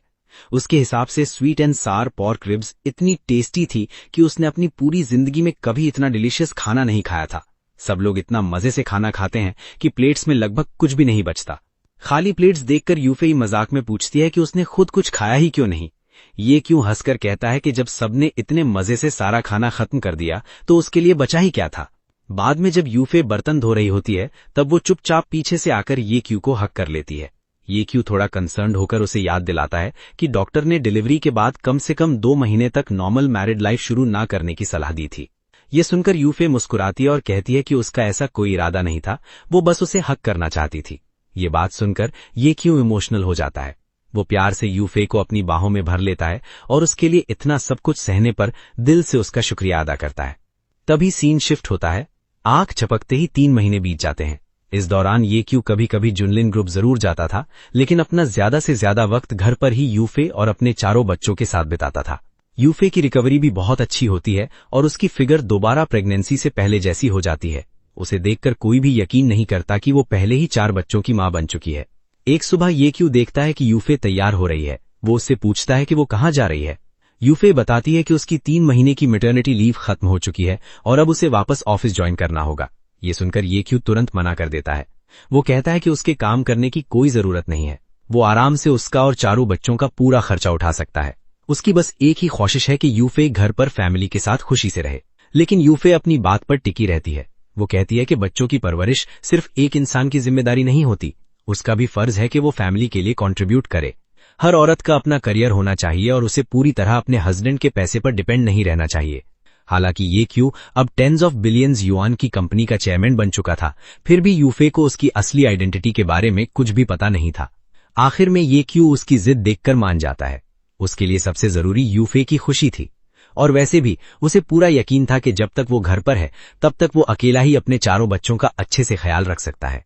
Speaker 1: उसके हिसाब से स्वीट एंड सार पॉर्क रिब्स इतनी टेस्टी थी कि उसने अपनी पूरी जिंदगी में कभी इतना डिलीशियस खाना नहीं खाया था। सब लोग इतना मजे से खाना खाते हैं कि प्लेट्स में लगभग कुछ भी नहीं बचता। खाली प्लेट्स देखकर यूफे ही मजाक में पूछती है कि उसने खुद कुछ खाया ही क्यों नहीं। ये क्यों हंसकर कहता है कि जब सबने इतने मजे से सारा खाना खत्म कर दिया तो उसके लिए बचा ही क्या था। बाद में जब यूफे बर्तन धो रही होती है तब वो चुपचाप पीछे से आकर ये क्यू को हक कर लेती है। ये क्यू थोड़ा कंसर्न्ड होकर उसे याद दिलाता है कि डॉक्टर ने डिलीवरी के बाद कम से कम 2 महीने तक नॉर्मल मैरिड लाइफ शुरू ना करने की सलाह दी थी। ये सुनकर यूफे मुस्कुराती है और कहती है कि उसका ऐसा कोई इरादा नहीं था, वो बस उसे हक करना चाहती थी। ये बात सुनकर ये क्यों इमोशनल हो जाता है। वो प्यार से यूफे को अपनी बाहों में भर लेता है और उसके लिए इतना सब कुछ सहने पर दिल से उसका शुक्रिया अदा करता है। तभी सीन शिफ्ट होता है। आंख झपकते ही 3 महीने बीत जाते हैं। इस दौरान ये क्यू कभी कभी जुनलिन ग्रुप जरूर जाता था, लेकिन अपना ज्यादा से ज्यादा वक्त घर पर ही यूफे और अपने चारों बच्चों के साथ बिताता था। यूफे की रिकवरी भी बहुत अच्छी होती है और उसकी फिगर दोबारा प्रेगनेंसी से पहले जैसी हो जाती है। उसे देखकर कोई भी यकीन नहीं करता कि वो पहले ही 4 बच्चों की मां बन चुकी है। एक सुबह ये क्यू देखता है कि यूफे तैयार हो रही है। वो उससे पूछता है कि वो कहाँ जा रही है। यूफे बताती है कि उसकी 3 महीने की मैटरनिटी लीव खत्म हो चुकी है और अब उसे वापस ऑफिस ज्वाइन करना होगा। ये सुनकर ये क्यू तुरंत मना कर देता है। वो कहता है कि उसके काम करने की कोई जरूरत नहीं है। वो आराम से उसका और चारों बच्चों का पूरा खर्चा उठा सकता है। उसकी बस एक ही ख्वाहिश है कि यूफे घर पर फैमिली के साथ खुशी से रहे। लेकिन यूफे अपनी बात पर टिकी रहती है। वो कहती है कि बच्चों की परवरिश सिर्फ एक इंसान की जिम्मेदारी नहीं होती, उसका भी फर्ज है कि वो फैमिली के लिए कंट्रीब्यूट करे। हर औरत का अपना करियर होना चाहिए और उसे पूरी तरह अपने हस्बैंड के पैसे पर डिपेंड नहीं रहना चाहिए। हालांकि ये क्यू अब टेंस ऑफ बिलियंस युआन की कंपनी का चेयरमैन बन चुका था, फिर भी यूफे को उसकी असली आइडेंटिटी के बारे में कुछ भी पता नहीं था। आखिर में ये क्यू उसकी जिद देखकर मान जाता है। उसके लिए सबसे जरूरी यूफे की खुशी थी और वैसे भी उसे पूरा यकीन था कि जब तक वो घर पर है तब तक वो अकेला ही अपने चारों बच्चों का अच्छे से ख्याल रख सकता है।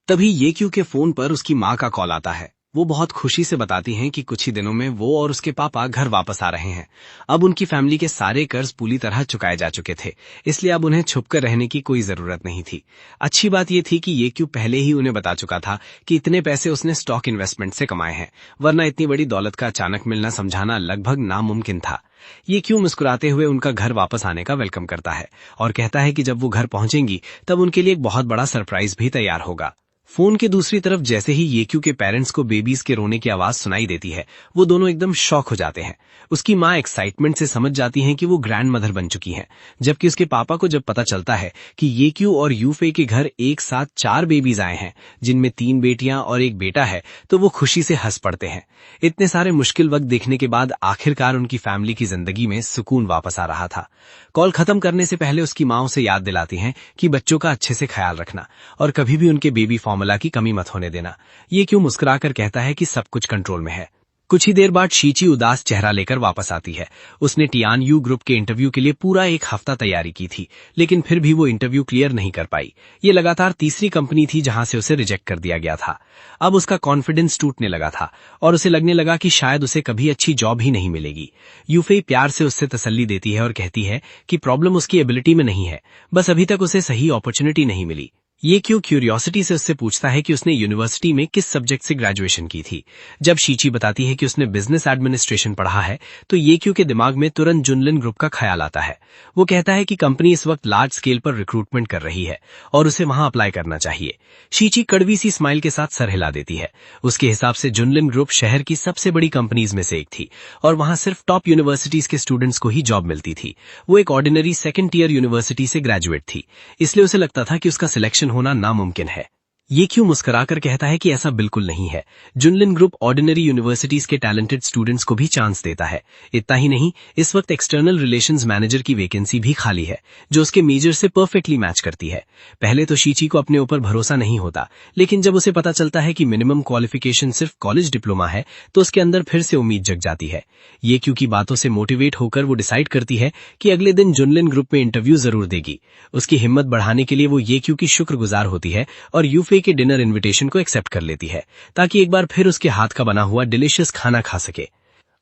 Speaker 1: तभी ये क्यू के फोन पर उसकी माँ का कॉल आता है। वो बहुत खुशी से बताती हैं कि कुछ ही दिनों में वो और उसके पापा घर वापस आ रहे हैं। अब उनकी फैमिली के सारे कर्ज पूरी तरह चुकाए जा चुके थे, इसलिए अब उन्हें छुपकर रहने की कोई जरूरत नहीं थी। अच्छी बात ये थी कि ये क्यू पहले ही उन्हें बता चुका था कि इतने पैसे उसने स्टॉक इन्वेस्टमेंट से कमाए हैं, वरना इतनी बड़ी दौलत का अचानक मिलना समझाना लगभग नामुमकिन था। ये क्यू मुस्कुराते हुए उनका घर वापस आने का वेलकम करता है और कहता है कि जब वो घर पहुंचेंगी तब उनके लिए एक बहुत बड़ा सरप्राइज भी तैयार होगा। फोन के दूसरी तरफ जैसे ही ये क्यू के पेरेंट्स को बेबीज के रोने की आवाज सुनाई देती है, वो दोनों एकदम शॉक हो जाते हैं। उसकी माँ एक्साइटमेंट से समझ जाती हैं कि वो ग्रैंड मदर बन चुकी हैं, जबकि उसके पापा को जब पता चलता है कि ये क्यू और यूफे के घर एक साथ 4 बेबीज आए हैं, जिनमें 3 बेटियां और 1 बेटा है, तो वो खुशी से हंस पड़ते हैं। इतने सारे मुश्किल वक्त देखने के बाद आखिरकार उनकी फैमिली की जिंदगी में सुकून वापस आ रहा था। कॉल खत्म करने से पहले उसकी माँ उसे याद दिलाती हैं कि बच्चों का अच्छे से ख्याल रखना और कभी भी उनके बेबी फॉर्मूला की कमी मत होने देना। ये क्यों मुस्कुराकर कहता है कि सब कुछ कंट्रोल में है। कुछ ही देर बाद शीची उदास चेहरा लेकर वापस आती है। उसने टियान यू ग्रुप के इंटरव्यू के लिए पूरा 1 हफ्ता तैयारी की थी, लेकिन फिर भी वो इंटरव्यू क्लियर नहीं कर पाई। ये लगातार तीसरी कंपनी थी जहां से उसे रिजेक्ट कर दिया गया था। अब उसका कॉन्फिडेंस टूटने लगा था और उसे लगने लगा कि शायद उसे कभी अच्छी जॉब ही नहीं मिलेगी। यूफे प्यार से उससे तसल्ली देती है और कहती है कि प्रॉब्लम उसकी एबिलिटी में नहीं है, बस अभी तक उसे सही अपॉर्चुनिटी नहीं मिली। ये क्यों क्यूरियोसिटी से उससे पूछता है कि उसने यूनिवर्सिटी में किस सब्जेक्ट से ग्रेजुएशन की थी। जब शीची बताती है कि उसने बिजनेस एडमिनिस्ट्रेशन पढ़ा है, तो ये क्यों के दिमाग में तुरंत जुनलिन ग्रुप का ख्याल आता है। वो कहता है कि कंपनी इस वक्त लार्ज स्केल पर रिक्रूटमेंट कर रही है और उसे वहां अप्लाई करना चाहिए। शीची कड़वी सी स्माइल के साथ सर हिला देती है। उसके हिसाब से जुनलिन ग्रुप शहर की सबसे बड़ी कंपनीज में से एक थी और वहां सिर्फ टॉप यूनिवर्सिटीज के स्टूडेंट्स को ही जॉब मिलती थी। वो एक ऑर्डिनरी 2nd ईयर यूनिवर्सिटी से ग्रेजुएट थी, इसलिए उसे लगता था कि उसका सिलेक्शन होना नामुमकिन है।
Speaker 3: ये क्यों मुस्कुराकर कहता है कि ऐसा बिल्कुल नहीं है। जुनलिन ग्रुप ऑर्डिनरी यूनिवर्सिटीज के टैलेंटेड स्टूडेंट्स को भी चांस देता है। इतना ही नहीं, इस वक्त एक्सटर्नल रिलेशंस मैनेजर की वैकेंसी भी खाली है जो उसके मेजर से परफेक्टली मैच करती है। पहले तो शीची को अपने ऊपर भरोसा नहीं होता, लेकिन जब उसे पता चलता है कि मिनिमम क्वालिफिकेशन सिर्फ कॉलेज डिप्लोमा है तो उसके अंदर फिर से उम्मीद जग जाती है। ये क्यों की बातों से मोटिवेट होकर वो डिसाइड करती है कि अगले दिन जुनलिन ग्रुप में इंटरव्यू जरूर देगी। उसकी हिम्मत बढ़ाने के लिए वो ये क्यों की शुक्रगुजार होती है और यूफे के डिनर इनविटेशन को एक्सेप्ट कर लेती है ताकि एक बार फिर उसके हाथ का बना हुआ डिलीशियस खाना खा सके।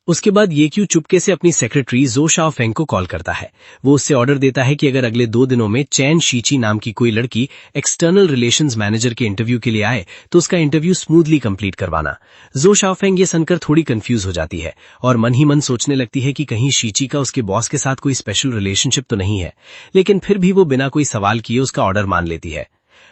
Speaker 3: उसके बाद ये क्यों चुपके से अपनी सेक्रेटरी जो शाओफेंग को कॉल करता है। वो उससे ऑर्डर देता है कि अगर अगले 2 दिनों में चैन शीची नाम की कोई लड़की एक्सटर्नल रिलेशंस मैनेजर के इंटरव्यू के लिए आए तो उसका इंटरव्यू स्मूथली कंप्लीट करवाना। जो शाओफेंग ये सुनकर थोड़ी कंफ्यूज हो जाती है और मन ही मन सोचने लगती है कि कहीं शीची का उसके बॉस के साथ कोई स्पेशल रिलेशनशिप तो नहीं है, लेकिन फिर भी वो बिना कोई सवाल किए उसका ऑर्डर मान लेती है।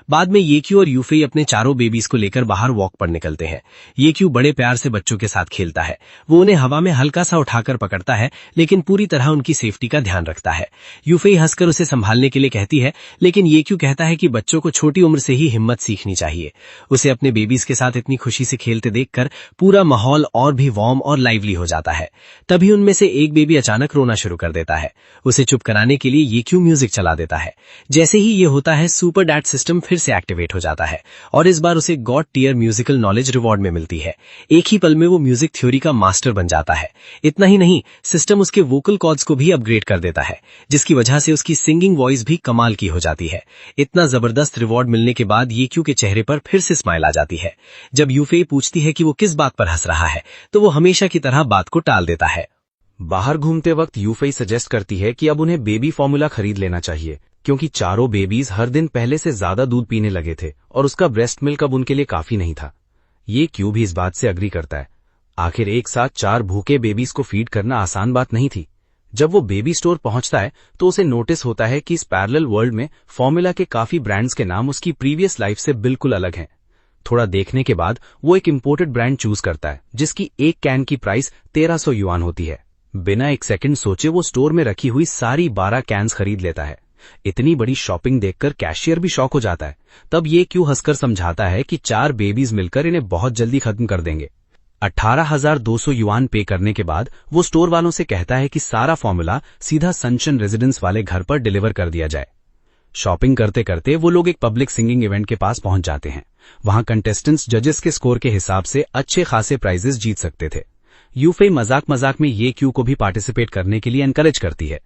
Speaker 3: बाद में ये क्यू और यूफे अपने चारों बेबीज को लेकर बाहर वॉक पर निकलते हैं। ये क्यू बड़े प्यार से बच्चों के साथ खेलता है। वो उन्हें हवा में हल्का सा उठाकर पकड़ता है, लेकिन पूरी तरह उनकी सेफ्टी का ध्यान रखता है। यूफे हंसकर उसे संभालने के लिए कहती है, लेकिन ये क्यू कहता है कि बच्चों को छोटी उम्र से ही हिम्मत सीखनी चाहिए। उसे अपने बेबीज के साथ इतनी खुशी से खेलते देखकर पूरा माहौल और भी वार्म और लाइवली हो जाता है। तभी उनमें से एक बेबी अचानक रोना शुरू कर देता है। उसे चुप कराने के लिए ये क्यू म्यूजिक चला देता है। जैसे ही ये होता है, सुपर डैड सिस्टम फिर से एक्टिवेट हो जाता है और इस बार उसे god tier musical knowledge reward में मिलती है। एक ही पल में वो म्यूजिक थ्योरी का मास्टर बन जाता है। इतना ही नहीं, सिस्टम उसके वोकल कॉर्ड्स को भी अपग्रेड कर देता है, जिसकी वजह से उसकी सिंगिंग वॉइस भी कमाल की हो जाती है। इतना जबरदस्त रिवॉर्ड मिलने के बाद ये क्यू के चेहरे पर फिर से स्माइल आ जाती है। जब यूफे पूछती है कि वो किस बात पर हंस रहा है तो वो हमेशा की तरह बात को टाल देता है।
Speaker 1: बाहर घूमते वक्त यूफे सजेस्ट करती है कि अब उन्हें बेबी फॉर्मूला खरीद लेना चाहिए, क्योंकि चारों बेबीज हर दिन पहले से ज्यादा दूध पीने लगे थे और उसका ब्रेस्ट मिल्क अब उनके लिए काफी नहीं था। ये क्यू भी इस बात से अग्री करता है। आखिर एक साथ 4 भूखे बेबीज को फीड करना आसान बात नहीं थी। जब वो बेबी स्टोर पहुंचता है तो उसे नोटिस होता है कि इस पैरेलल वर्ल्ड में फॉर्मूला के काफी ब्रांड्स के नाम उसकी प्रीवियस लाइफ से बिल्कुल अलग हैं। थोड़ा देखने के बाद वो एक इंपोर्टेड ब्रांड चूज करता है जिसकी एक कैन की प्राइस 1300 युआन होती है। बिना एक सेकंड सोचे वो स्टोर में रखी हुई सारी 12 कैन्स खरीद लेता है। इतनी बड़ी शॉपिंग देखकर कैशियर भी शॉक हो जाता है। तब ये क्यों हंसकर समझाता है कि 4 बेबीज मिलकर इन्हें बहुत जल्दी खत्म कर देंगे। 18,200 युआन पे करने के बाद वो स्टोर वालों से कहता है कि सारा फॉर्मूला सीधा सनशन रेजिडेंस वाले घर पर डिलीवर कर दिया जाए। शॉपिंग करते करते वो लोग एक पब्लिक सिंगिंग इवेंट के पास पहुंच जाते हैं। वहां कंटेस्टेंट्स जजेस के स्कोर के हिसाब से अच्छे खासे प्राइजेस जीत सकते थे। यूफे मजाक मजाक में ये क्यू को भी पार्टिसिपेट करने के लिए एनकरेज करती है।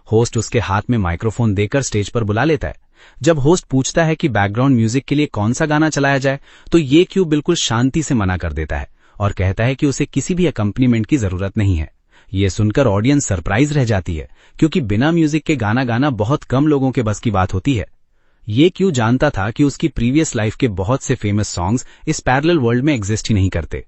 Speaker 1: होस्ट उसके हाथ में माइक्रोफोन देकर स्टेज पर बुला लेता है। जब होस्ट पूछता है कि बैकग्राउंड म्यूजिक के लिए कौन सा गाना चलाया जाए तो ये क्यू बिल्कुल शांति से मना कर देता है और कहता है कि उसे किसी भी अकम्पनीमेंट की जरूरत नहीं है। ये सुनकर ऑडियंस सरप्राइज रह जाती है, क्योंकि बिना म्यूजिक के गाना गाना बहुत कम लोगों के बस की बात होती है। ये क्यू जानता था कि उसकी प्रीवियस लाइफ के बहुत से फेमस सॉन्ग्स इस पैरेलल वर्ल्ड में एग्जिस्ट ही नहीं करते।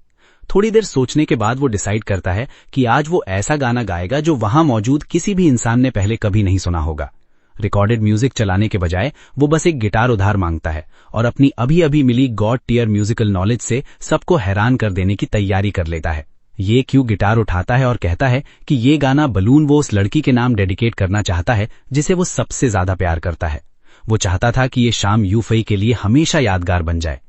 Speaker 1: थोड़ी देर सोचने के बाद वो डिसाइड करता है कि आज वो ऐसा गाना गाएगा जो वहां मौजूद किसी भी इंसान ने पहले कभी नहीं सुना होगा। रिकॉर्डेड म्यूजिक चलाने के बजाय वो बस एक गिटार उधार मांगता है और अपनी अभी अभी मिली गॉड टियर म्यूजिकल नॉलेज से सबको हैरान कर देने की तैयारी कर लेता है। ये क्यू गिटार उठाता है और कहता है कि ये गाना बलून वो उस लड़की के नाम डेडिकेट करना चाहता है जिसे वो सबसे ज्यादा प्यार करता है। वो चाहता था कि ये शाम यूफई के लिए हमेशा यादगार बन जाए।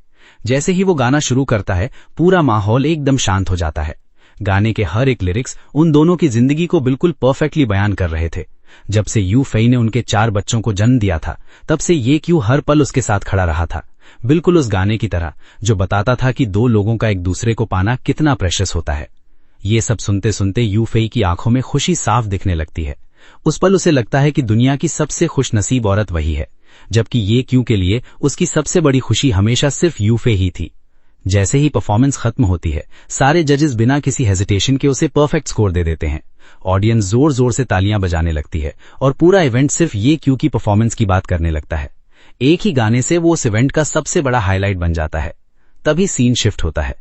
Speaker 1: जैसे ही वो गाना शुरू करता है, पूरा माहौल एकदम शांत हो जाता है। गाने के हर एक लिरिक्स उन दोनों की जिंदगी को बिल्कुल परफेक्टली बयान कर रहे थे। जब से यूफई ने उनके 4 बच्चों को जन्म दिया था, तब से ये क्यू हर पल उसके साथ खड़ा रहा था, बिल्कुल उस गाने की तरह जो बताता था कि 2 लोगों का एक दूसरे को पाना कितना प्रेशियस होता है। ये सब सुनते सुनते यूफई की आंखों में खुशी साफ दिखने लगती है। उस पल उसे लगता है कि दुनिया की सबसे खुशनसीब औरत वही है, जबकि ये क्यू के लिए उसकी सबसे बड़ी खुशी हमेशा सिर्फ यूफे ही थी। जैसे ही परफॉर्मेंस खत्म होती है, सारे जजेस बिना किसी हेजिटेशन के उसे परफेक्ट स्कोर दे देते हैं। ऑडियंस जोर जोर से तालियां बजाने लगती है और पूरा इवेंट सिर्फ ये क्यू की परफॉर्मेंस की बात करने लगता है। एक ही गाने से वो उस इवेंट का सबसे बड़ा हाईलाइट बन जाता है। तभी सीन शिफ्ट होता है।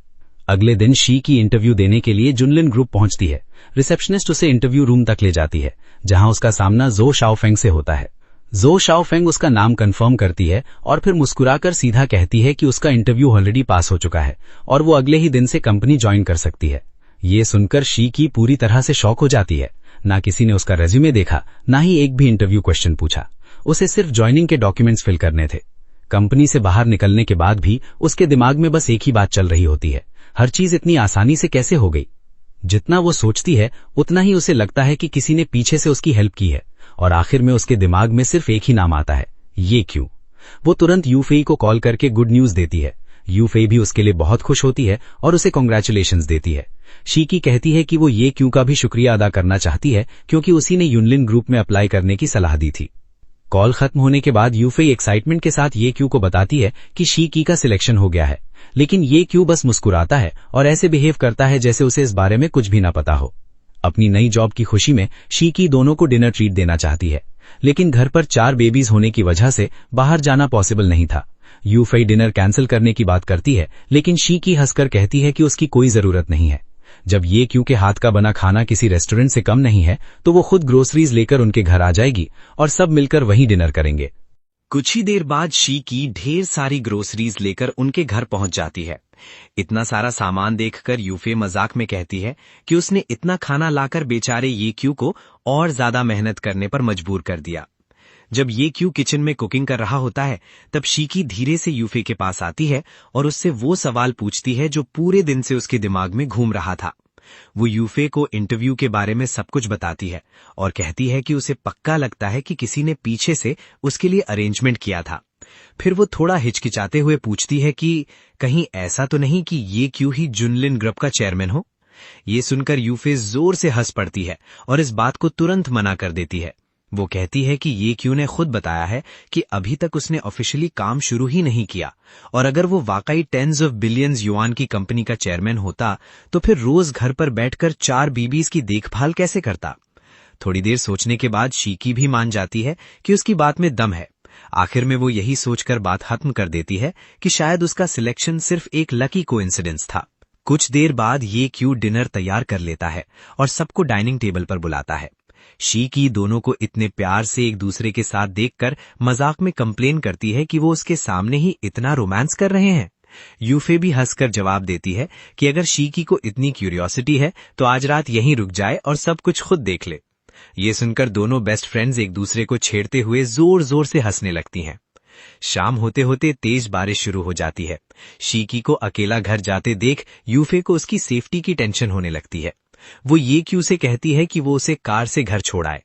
Speaker 1: अगले दिन शी की इंटरव्यू देने के लिए जुनलिन ग्रुप पहुंचती है। रिसेप्शनिस्ट उसे इंटरव्यू रूम तक ले जाती है, जहां उसका सामना जो शाओफेंग से होता है। जो शाओफेंग उसका नाम कंफर्म करती है और फिर मुस्कुराकर सीधा कहती है कि उसका इंटरव्यू ऑलरेडी पास हो चुका है और वो अगले ही दिन से कंपनी ज्वाइन कर सकती है। ये सुनकर शी की पूरी तरह से शॉक हो जाती है। ना किसी ने उसका रेज्यूमे देखा, ना ही एक भी इंटरव्यू क्वेश्चन पूछा। उसे सिर्फ ज्वाइनिंग के डॉक्यूमेंट्स फिल करने थे।
Speaker 2: कंपनी से बाहर निकलने के बाद भी उसके दिमाग में बस एक ही बात चल रही होती है, हर चीज इतनी आसानी से कैसे हो गई। जितना वो सोचती है उतना ही उसे लगता है कि किसी ने पीछे से उसकी हेल्प की है, और आखिर में उसके दिमाग में सिर्फ एक ही नाम आता है, ये क्यों। वो तुरंत यूफेई को कॉल करके गुड न्यूज देती है। यूफेई भी उसके लिए बहुत खुश होती है और उसे कॉन्ग्रेचुलेशंस देती है। शीकी कहती है कि वो ये क्यों का भी शुक्रिया अदा करना चाहती है, क्योंकि उसी ने युनलिन ग्रुप में अप्लाई करने की सलाह दी थी। कॉल खत्म होने के बाद यूफेई एक्साइटमेंट के साथ ये क्यू को बताती है कि शीकी का सिलेक्शन हो गया है, लेकिन ये क्यू बस मुस्कुराता है और ऐसे बिहेव करता है जैसे उसे इस बारे में कुछ भी ना पता हो। अपनी नई जॉब की खुशी में शीकी दोनों को डिनर ट्रीट देना चाहती है, लेकिन घर पर 4 बेबीज होने की वजह से बाहर जाना पॉसिबल नहीं था। यूफेई डिनर कैंसिल करने की बात करती है, लेकिन शीकी हंसकर कहती है कि उसकी कोई जरूरत नहीं है। जब ये क्यू के हाथ का बना खाना किसी रेस्टोरेंट से कम नहीं है, तो वो खुद ग्रोसरीज लेकर उनके घर आ जाएगी और सब मिलकर वहीं डिनर करेंगे।
Speaker 1: कुछ ही देर बाद शीकी ढेर सारी ग्रोसरीज लेकर उनके घर पहुंच जाती है। इतना सारा सामान देखकर यूफे मजाक में कहती है कि उसने इतना खाना लाकर बेचारे ये क्यू को और ज्यादा मेहनत करने पर मजबूर कर दिया। जब ये क्यू किचन में कुकिंग कर रहा होता है, तब शीकी धीरे से यूफे के पास आती है और उससे वो सवाल पूछती है जो पूरे दिन से उसके दिमाग में घूम रहा था। वो यूफे को इंटरव्यू के बारे में सब कुछ बताती है और कहती है कि उसे पक्का लगता है कि किसी ने पीछे से उसके लिए अरेंजमेंट किया था। फिर वो थोड़ा हिचकिचाते हुए पूछती है कि कहीं ऐसा तो नहीं कि ये क्यू ही जुनलिन ग्रुप का चेयरमैन हो। ये सुनकर यूफे जोर से हंस पड़ती है और इस बात को तुरंत मना कर देती है। वो कहती है कि ये क्यू ने खुद बताया है कि अभी तक उसने ऑफिशियली काम शुरू ही नहीं किया, और अगर वो वाकई टेंस ऑफ बिलियंस युआन की कंपनी का चेयरमैन होता तो फिर रोज घर पर बैठकर 4 बीबीज की देखभाल कैसे करता। थोड़ी देर सोचने के बाद शीकी भी मान जाती है कि उसकी बात में दम है। आखिर में वो यही सोचकर बात खत्म कर देती है कि शायद उसका सिलेक्शन सिर्फ एक लकी कोइंसिडेंस था। कुछ देर बाद ये क्यू डिनर तैयार कर लेता है और सबको डाइनिंग टेबल पर बुलाता है। शीकी दोनों को इतने प्यार से एक दूसरे के साथ देखकर मजाक में कंप्लेन करती है कि वो उसके सामने ही इतना रोमांस कर रहे हैं। यूफे भी हंसकर जवाब देती है कि अगर शीकी को इतनी क्यूरियोसिटी है तो आज रात यहीं रुक जाए और सब कुछ खुद देख ले। ये सुनकर दोनों बेस्ट फ्रेंड्स एक दूसरे को छेड़ते हुए जोर जोर से हंसने लगती हैं। शाम होते होते तेज बारिश शुरू हो जाती है। शीकी को अकेला घर जाते देख यूफे को उसकी सेफ्टी की टेंशन होने लगती है। वो ये क्यू से कहती है कि वो उसे कार से घर छोड़ाए।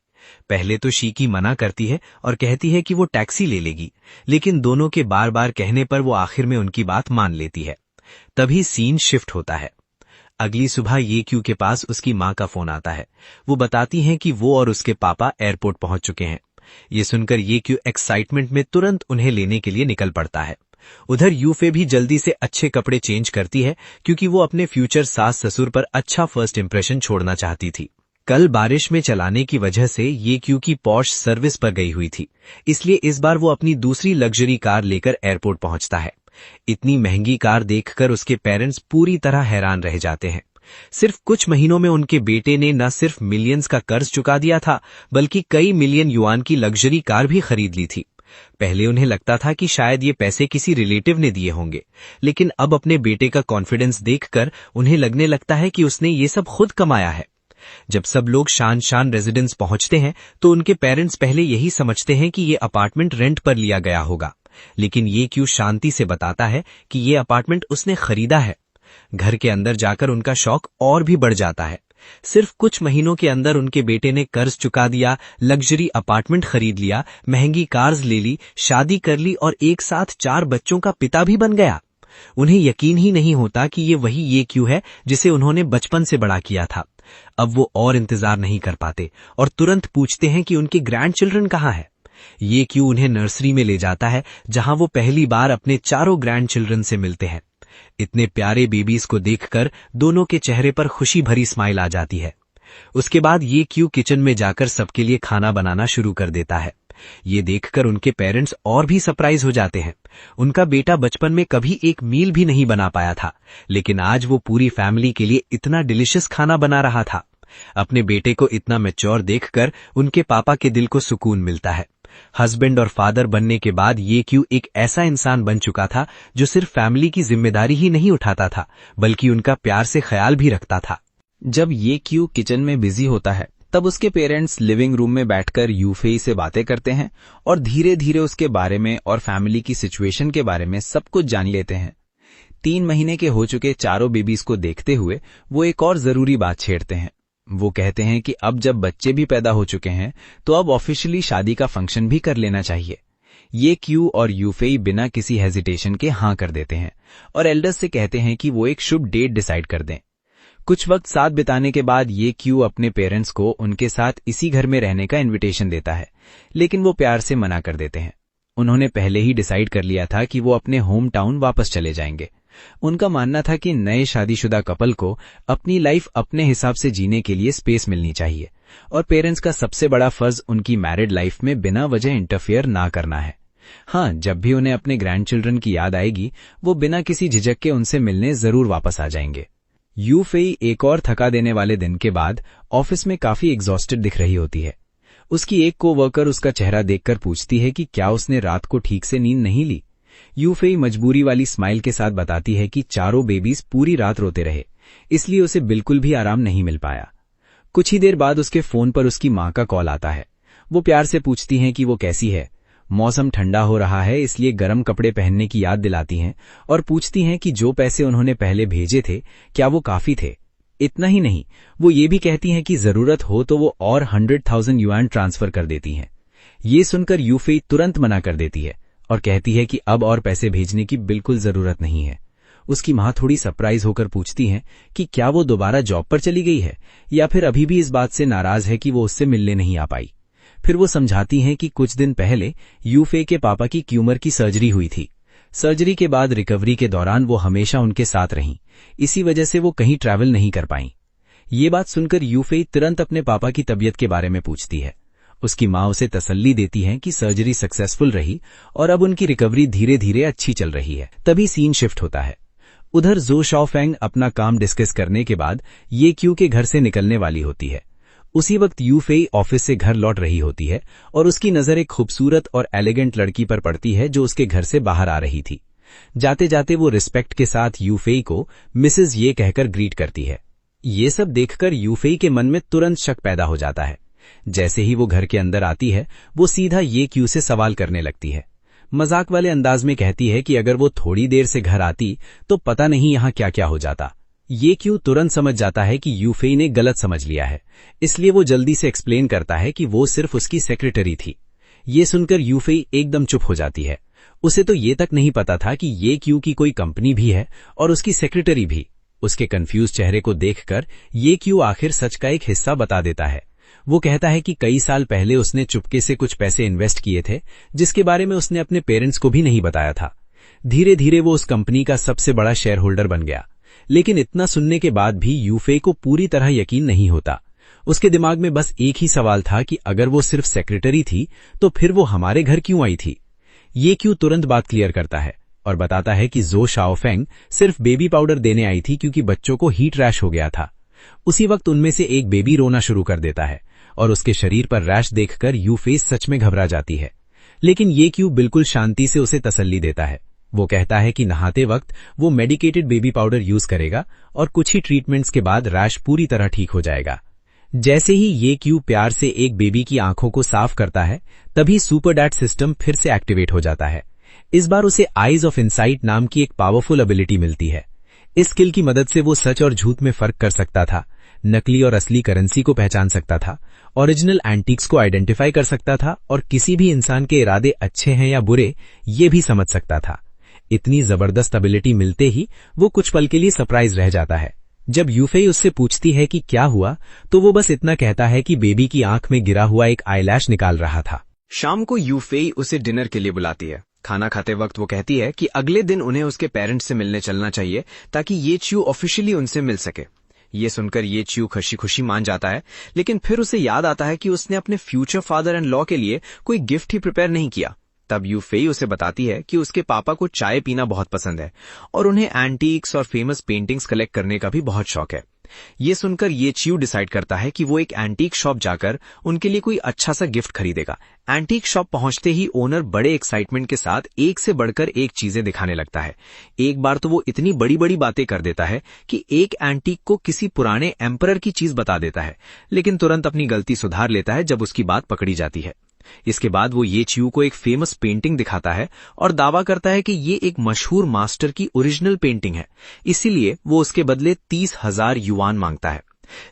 Speaker 1: पहले तो शीकी मना करती है और कहती है कि वो टैक्सी ले लेगी, लेकिन दोनों के बार बार कहने पर वो आखिर में उनकी बात मान लेती है। तभी सीन शिफ्ट होता है। अगली सुबह ये क्यू के पास उसकी माँ का फोन आता है। वो बताती हैं कि वो और उसके पापा एयरपोर्ट पहुंच चुके हैं। ये सुनकर ये क्यू एक्साइटमेंट में तुरंत उन्हें लेने के लिए निकल पड़ता है। उधर यूफे भी जल्दी से अच्छे कपड़े चेंज करती है, क्योंकि वो अपने फ्यूचर सास ससुर पर अच्छा फर्स्ट इंप्रेशन छोड़ना चाहती थी। कल बारिश में चलाने की वजह से ये क्यू की पॉश सर्विस पर गई हुई थी, इसलिए इस बार वो अपनी दूसरी लग्जरी कार लेकर एयरपोर्ट पहुंचता है। इतनी महंगी कार देखकर उसके पेरेंट्स पूरी तरह हैरान रह जाते हैं। सिर्फ कुछ महीनों में उनके बेटे ने न सिर्फ मिलियंस का कर्ज चुका दिया था, बल्कि कई मिलियन युआन की लग्जरी कार भी खरीद ली थी। पहले उन्हें लगता था कि शायद ये पैसे किसी रिलेटिव ने दिए होंगे, लेकिन अब अपने बेटे का कॉन्फिडेंस देखकर उन्हें लगने लगता है कि उसने ये सब खुद कमाया है। जब सब लोग शान रेजिडेंस पहुंचते हैं तो उनके पेरेंट्स पहले यही समझते हैं कि ये अपार्टमेंट रेंट पर लिया गया होगा, लेकिन ये क्यू शांति से बताता है कि ये अपार्टमेंट उसने खरीदा है। घर के अंदर जाकर उनका शौक और भी बढ़ जाता है। सिर्फ कुछ महीनों के अंदर उनके बेटे ने कर्ज चुका दिया, लग्जरी अपार्टमेंट खरीद लिया, महंगी कार्स ले ली, शादी कर ली और एक साथ 4 बच्चों का पिता भी बन गया। उन्हें यकीन ही नहीं होता कि ये वही ये क्यू है जिसे उन्होंने बचपन से बड़ा किया था। अब वो और इंतजार नहीं कर पाते और तुरंत पूछते हैं कि उनके ग्रैंड चिल्ड्रन कहाँ है। ये क्यू उन्हें नर्सरी में ले जाता है, जहां वो पहली बार अपने 4 ग्रैंड चिल्ड्रन से मिलते हैं। इतने प्यारे बेबीज को देखकर दोनों के चेहरे पर खुशी भरी स्माइल आ जाती है। उसके बाद ये क्यू किचन में जाकर सबके लिए खाना बनाना शुरू कर देता है। ये देखकर उनके पेरेंट्स और भी सरप्राइज हो जाते हैं। उनका बेटा बचपन में कभी एक मील भी नहीं बना पाया था, लेकिन आज वो पूरी फैमिली के लिए इतना डिलिशियस खाना बना रहा था। अपने बेटे को इतना मैच्योर देखकर उनके पापा के दिल को सुकून मिलता है। हस्बैंड और फादर बनने के बाद ये क्यू एक ऐसा इंसान बन चुका था जो सिर्फ फैमिली की जिम्मेदारी ही नहीं उठाता था, बल्कि उनका प्यार से ख्याल भी रखता था।
Speaker 4: जब ये क्यू किचन में बिजी होता है
Speaker 1: तब उसके पेरेंट्स लिविंग रूम में बैठकर यूफेई से बातें करते हैं और धीरे धीरे उसके बारे में और फैमिली की सिचुएशन के बारे में सब कुछ जान लेते हैं। 3 महीने के हो चुके चारों बेबीज को देखते हुए वो एक और जरूरी बात छेड़ते हैं। वो कहते हैं कि अब जब बच्चे भी पैदा हो चुके हैं तो अब ऑफिशियली शादी का फंक्शन भी कर लेना चाहिए। ये क्यू और यूफेई बिना किसी हेजिटेशन के हाँ कर देते हैं और एल्डर्स से कहते हैं कि वो एक शुभ डेट डिसाइड कर दें। कुछ वक्त साथ बिताने के बाद ये क्यू अपने पेरेंट्स को उनके साथ इसी घर में रहने का इनविटेशन देता है, लेकिन वो प्यार से मना कर देते हैं। उन्होंने पहले ही डिसाइड कर लिया था कि वो अपने होम टाउन वापस चले जाएंगे। उनका मानना था कि नए शादीशुदा कपल को अपनी लाइफ अपने हिसाब से जीने के लिए स्पेस मिलनी चाहिए और पेरेंट्स का सबसे बड़ा फर्ज उनकी मैरिड लाइफ में बिना वजह इंटरफेयर ना करना है। हाँ, जब भी उन्हें अपने ग्रैंड चिल्ड्रन की याद आएगी वो बिना किसी झिझक के उनसे मिलने जरूर वापस आ जाएंगे। यूफेई एक और थका देने वाले दिन के बाद ऑफिस में काफी एग्जॉस्टेड दिख रही होती है। उसकी एक कोवर्कर उसका चेहरा देखकर पूछती है कि क्या उसने रात को ठीक से नींद नहीं ली। यूफेई मजबूरी वाली स्माइल के साथ बताती है कि चारों बेबीज पूरी रात रोते रहे, इसलिए उसे बिल्कुल भी आराम नहीं मिल पाया। कुछ ही देर बाद उसके फोन पर उसकी मां का कॉल आता है। वो प्यार से पूछती हैं कि वो कैसी है। मौसम ठंडा हो रहा है इसलिए गर्म कपड़े पहनने की याद दिलाती हैं और पूछती हैं कि जो पैसे उन्होंने पहले भेजे थे क्या वो काफी थे। इतना ही नहीं, वो ये भी कहती हैं कि जरूरत हो तो वो और 100,000 युआन ट्रांसफर कर देती हैं। ये सुनकर यूफेई तुरंत मना कर देती है और कहती है कि अब और पैसे भेजने की बिल्कुल जरूरत नहीं है। उसकी मां थोड़ी सरप्राइज होकर पूछती हैं कि क्या वो दोबारा जॉब पर चली गई है या फिर अभी भी इस बात से नाराज है कि वो उससे मिलने नहीं आ पाई। फिर वो समझाती हैं कि कुछ दिन पहले यूफेई के पापा की ट्यूमर की सर्जरी हुई थी। सर्जरी के बाद रिकवरी के दौरान वो हमेशा उनके साथ रहीं, इसी वजह से वो कहीं ट्रैवल नहीं कर पाईं। ये बात सुनकर यूफेई तुरंत अपने पापा की तबीयत के बारे में पूछती है। उसकी मां उसे तसल्ली देती है कि सर्जरी सक्सेसफुल रही और अब उनकी रिकवरी धीरे धीरे अच्छी चल रही है। तभी सीन शिफ्ट होता है। उधर जो शाओफेंग अपना काम डिस्कस करने के बाद ये क्यू के घर से निकलने वाली होती है। उसी वक्त यूफेई ऑफिस से घर लौट रही होती है और उसकी नजर एक खूबसूरत और एलिगेंट लड़की पर पड़ती है जो उसके घर से बाहर आ रही थी। जाते जाते वो रिस्पेक्ट के साथ यूफेई को मिसेज ये कहकर ग्रीट करती है। ये सब देखकर यूफेई के मन में तुरंत शक पैदा हो जाता है। जैसे ही वो घर के अंदर आती है वो सीधा ये क्यू से सवाल करने लगती है। मजाक वाले अंदाज में कहती है कि अगर वो थोड़ी देर से घर आती तो पता नहीं यहाँ क्या क्या हो जाता। ये क्यू तुरंत समझ जाता है कि यूफेई ने गलत समझ लिया है, इसलिए वो जल्दी से एक्सप्लेन करता है कि वो सिर्फ उसकी सेक्रेटरी थी। ये सुनकर यूफेई एकदम चुप हो जाती है। उसे तो ये तक नहीं पता था कि ये क्यू की कोई कंपनी भी है और उसकी सेक्रेटरी भी। उसके कंफ्यूज चेहरे को देखकर ये क्यू आखिर सच का एक हिस्सा बता देता है। वो कहता है कि कई साल पहले उसने चुपके से कुछ पैसे इन्वेस्ट किए थे जिसके बारे में उसने अपने पेरेंट्स को भी नहीं बताया था। धीरे धीरे वो उस कंपनी का सबसे बड़ा शेयर होल्डर बन गया, लेकिन इतना सुनने के बाद भी यूफेई को पूरी तरह यकीन नहीं होता। उसके दिमाग में बस एक ही सवाल था कि अगर वो सिर्फ सेक्रेटरी थी तो फिर वो हमारे घर क्यों आई थी। ये क्यों तुरंत बात क्लियर करता है और बताता है कि जो शाओफेंग सिर्फ बेबी पाउडर देने आई थी क्योंकि बच्चों को हीट रैश हो गया था। उसी वक्त उनमें से एक बेबी रोना शुरू कर देता है और उसके शरीर पर रैश देखकर यूफेई सच में घबरा जाती है, लेकिन ये क्यू बिल्कुल शांति से उसे तसल्ली देता है। वो कहता है कि नहाते वक्त वो मेडिकेटेड बेबी पाउडर यूज करेगा और कुछ ही ट्रीटमेंट्स के बाद रैश पूरी तरह ठीक हो जाएगा। जैसे ही ये क्यू प्यार से एक बेबी की आंखों को साफ करता है तभी सुपर डैड सिस्टम फिर से एक्टिवेट हो जाता है। इस बार उसे आईज ऑफ इनसाइट नाम की एक पावरफुल एबिलिटी मिलती है। इस स्किल की मदद से वो सच और झूठ में फर्क कर सकता था, नकली और असली करेंसी को पहचान सकता था, ओरिजिनल एंटीक्स को आइडेंटिफाई कर सकता था और किसी भी इंसान के इरादे अच्छे हैं या बुरे ये भी समझ सकता था। इतनी जबरदस्त एबिलिटी मिलते ही वो कुछ पल के लिए सरप्राइज रह जाता है। जब यूफेई उससे पूछती है कि क्या हुआ तो वो बस इतना कहता है कि बेबी की आंख में गिरा हुआ एक आईलैश निकाल रहा था।
Speaker 4: शाम को यूफेई उसे डिनर के लिए बुलाती है। खाना खाते वक्त वो कहती है कि अगले दिन उन्हें उसके पेरेंट्स से मिलने चलना चाहिए ताकि ये च्यू ऑफिशियली उनसे मिल सके। ये सुनकर ये च्यू खुशी खुशी मान जाता है, लेकिन फिर उसे याद आता है कि उसने अपने फ्यूचर फादर एंड लॉ के लिए कोई गिफ्ट ही प्रिपेयर नहीं किया। तब यूफेई उसे बताती है कि उसके पापा को चाय पीना बहुत पसंद है और उन्हें एंटीक्स और फेमस पेंटिंग्स कलेक्ट करने का भी बहुत शौक है। ये सुनकर ये च्यू डिसाइड करता है कि वो एक एंटीक शॉप जाकर उनके लिए कोई अच्छा सा गिफ्ट खरीदेगा। एंटीक शॉप पहुंचते ही ओनर बड़े एक्साइटमेंट के साथ एक से बढ़कर एक चीजें दिखाने लगता है। एक बार तो वो इतनी बड़ी बड़ी बातें कर देता है कि एक एंटीक को किसी पुराने एम्परर की चीज बता देता है, लेकिन तुरंत अपनी गलती सुधार लेता है जब उसकी बात पकड़ी जाती है। इसके बाद वो ये च्यू को एक फेमस पेंटिंग दिखाता है और दावा करता है कि ये एक मशहूर मास्टर की ओरिजिनल पेंटिंग है, इसीलिए वो उसके बदले 30,000 युआन मांगता है।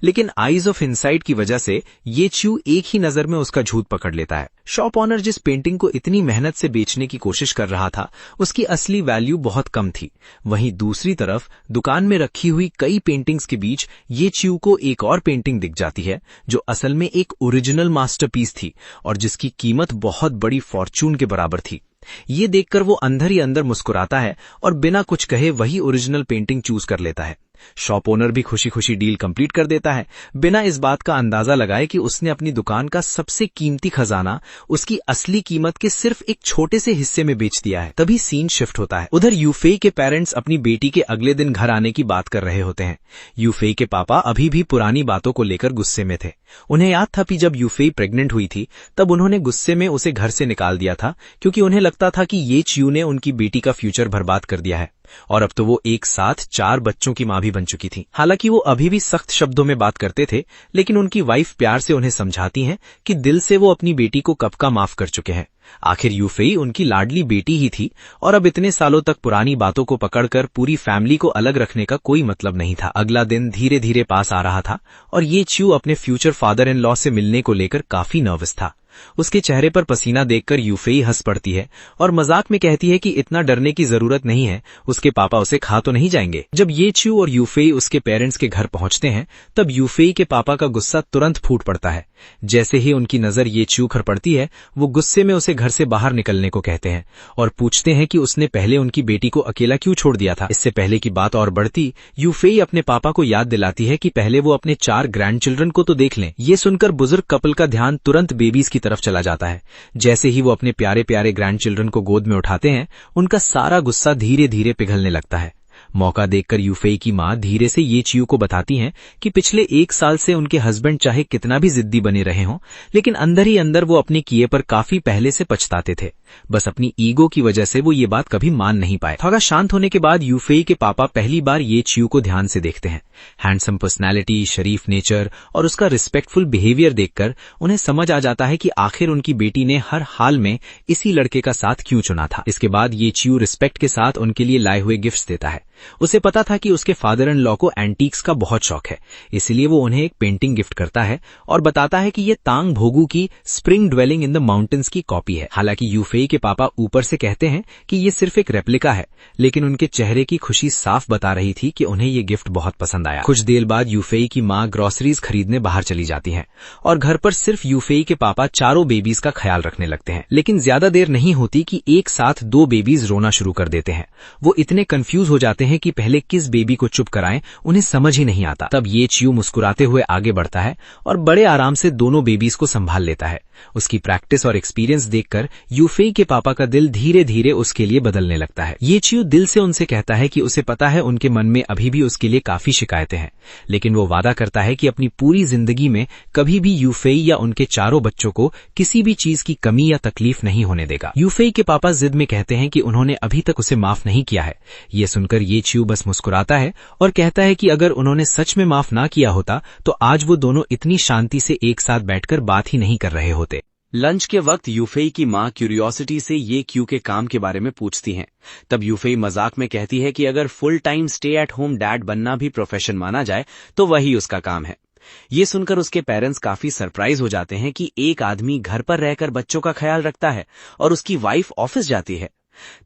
Speaker 4: लेकिन आईज ऑफ इनसाइट की वजह से ये च्यू एक ही नजर में उसका झूठ पकड़ लेता है। शॉप ऑनर जिस पेंटिंग को इतनी मेहनत से बेचने की कोशिश कर रहा था, उसकी असली वैल्यू बहुत कम थी। वहीं दूसरी तरफ दुकान में रखी हुई कई पेंटिंग्स के बीच ये च्यू को एक और पेंटिंग दिख जाती है जो असल में एक ओरिजिनल मास्टरपीस थी और जिसकी कीमत बहुत बड़ी फॉर्चून के बराबर थी। ये देखकर वो अंदर ही अंदर मुस्कुराता है और बिना कुछ कहे वही ओरिजिनल पेंटिंग चूज कर लेता है। शॉप ओनर भी खुशी खुशी डील कंप्लीट कर देता है, बिना इस बात का अंदाजा लगाए कि उसने अपनी दुकान का सबसे कीमती खजाना उसकी असली कीमत के सिर्फ एक छोटे से हिस्से में बेच दिया है। तभी सीन शिफ्ट होता है। उधर यूफेई के पेरेंट्स अपनी बेटी के अगले दिन घर आने की बात कर रहे होते हैं। यूफेई के पापा अभी भी पुरानी बातों को लेकर गुस्से में थे। उन्हें याद था कि जब यूफेई प्रेग्नेंट हुई थी तब उन्होंने गुस्से में उसे घर से निकाल दिया था, क्योंकि उन्हें लगता था कि ये च्यू ने उनकी बेटी का फ्यूचर बर्बाद कर दिया है और अब तो वो एक साथ 4 बच्चों की मां भी बन चुकी थी। हालांकि वो अभी भी सख्त शब्दों में बात करते थे, लेकिन उनकी वाइफ प्यार से उन्हें समझाती हैं कि दिल से वो अपनी बेटी को कब का माफ कर चुके हैं। आखिर यूफेई उनकी लाडली बेटी ही थी और अब इतने सालों तक पुरानी बातों को पकड़कर पूरी फैमिली को अलग रखने का कोई मतलब नहीं था। अगला दिन धीरे धीरे पास आ रहा था और ये च्यू अपने फ्यूचर फादर इन लॉ से मिलने को लेकर काफी नर्वस था। उसके चेहरे पर पसीना देखकर यूफेई हंस पड़ती है और मजाक में कहती है कि इतना डरने की जरूरत नहीं है, उसके पापा उसे खा तो नहीं जाएंगे। जब ये च्यू और यूफेई उसके पेरेंट्स के घर पहुंचते हैं तब यूफेई के पापा का गुस्सा तुरंत फूट पड़ता है। जैसे ही उनकी नजर ये च्यू पर पड़ती है, वो गुस्से में उसे घर से बाहर निकलने को कहते हैं और पूछते हैं कि उसने पहले उनकी बेटी को अकेला क्यों छोड़ दिया था। इससे पहले की बात और बढ़ती, यूफेई अपने पापा को याद दिलाती है कि पहले वो अपने 4 ग्रैंड चिल्ड्रन को तो देख लें। ये सुनकर बुजुर्ग कपल का ध्यान तुरंत बेबीज की तरफ चला जाता है। जैसे ही वो अपने प्यारे प्यारे ग्रैंड चिल्ड्रन को गोद में उठाते हैं, उनका सारा गुस्सा धीरे धीरे पिघलने लगता है। मौका देखकर यूफेई की मां धीरे से ये च्यू को बताती हैं कि पिछले 1 साल से उनके हस्बैंड चाहे कितना भी जिद्दी बने रहे हों, लेकिन अंदर ही अंदर वो अपने किए पर काफी पहले से पछताते थे। बस अपनी ईगो की वजह से वो ये बात कभी मान नहीं पाए। थोड़ा शांत होने के बाद यूफेई के पापा पहली बार ये च्यू को ध्यान से देखते हैं। हैंडसम पर्सनैलिटी, शरीफ नेचर और उसका रिस्पेक्टफुल बिहेवियर देखकर उन्हें समझ आ जाता है कि आखिर उनकी बेटी ने हर हाल में इसी लड़के का साथ क्यों चुना था। इसके बाद ये च्यू रिस्पेक्ट के साथ उनके लिए लाए हुए गिफ्ट्स देता है। उसे पता था कि उसके फादर इन लॉ को एंटीक्स का बहुत शौक है, इसलिए वो उन्हें एक पेंटिंग गिफ्ट करता है और बताता है कि ये तांग भोगू की spring dwelling in the mountains की कॉपी है। हालांकि यूफेई के पापा ऊपर से कहते हैं कि ये सिर्फ एक रेप्लिका है, लेकिन उनके चेहरे की खुशी साफ बता रही थी कि उन्हें ये गिफ्ट बहुत पसंद आया। कुछ देर बाद यूफेई की मां ग्रोसरीज खरीदने बाहर चली जाती हैं और घर पर सिर्फ यूफेई के पापा चारों बेबीज का ख्याल रखने लगते हैं। लेकिन ज्यादा देर नहीं होती कि एक साथ 2 बेबीज रोना शुरू कर देते हैं। वो इतने कंफ्यूज हो जाते हैं कि पहले किस बेबी को चुप कराएं उन्हें समझ ही नहीं आता। तब ये च्यू मुस्कुराते हुए आगे बढ़ता है और बड़े आराम से दोनों बेबीज को संभाल लेता है। उसकी प्रैक्टिस और एक्सपीरियंस देखकर यूफेई के पापा का दिल धीरे धीरे उसके लिए बदलने लगता है। ये च्यू दिल से उनसे कहता है कि उसे पता है उनके मन में अभी भी उसके लिए काफी शिकायतें हैं, लेकिन वो वादा करता है कि अपनी पूरी जिंदगी में कभी भी यूफेई या उनके चारों बच्चों को किसी भी चीज की कमी या तकलीफ नहीं होने देगा। यूफेई के पापा जिद में कहते हैं कि उन्होंने अभी तक उसे माफ नहीं किया है। ये सुनकर ये च्यू बस मुस्कुराता है और कहता है कि अगर उन्होंने सच में माफ ना किया होता तो आज वो दोनों इतनी शांति से एक साथ बैठकर बात ही नहीं कर रहे होते।
Speaker 1: लंच के वक्त यूफेई की मां क्यूरियोसिटी से ये क्यू के काम के बारे में पूछती हैं। तब यूफेई मजाक में कहती है कि अगर full time stay at home dad बनना भी प्रोफेशन माना जाए तो वही उसका काम है। ये सुनकर उसके पेरेंट्स काफी सरप्राइज हो जाते हैं कि एक आदमी घर पर रहकर बच्चों का ख्याल रखता है और उसकी वाइफ ऑफिस जाती है।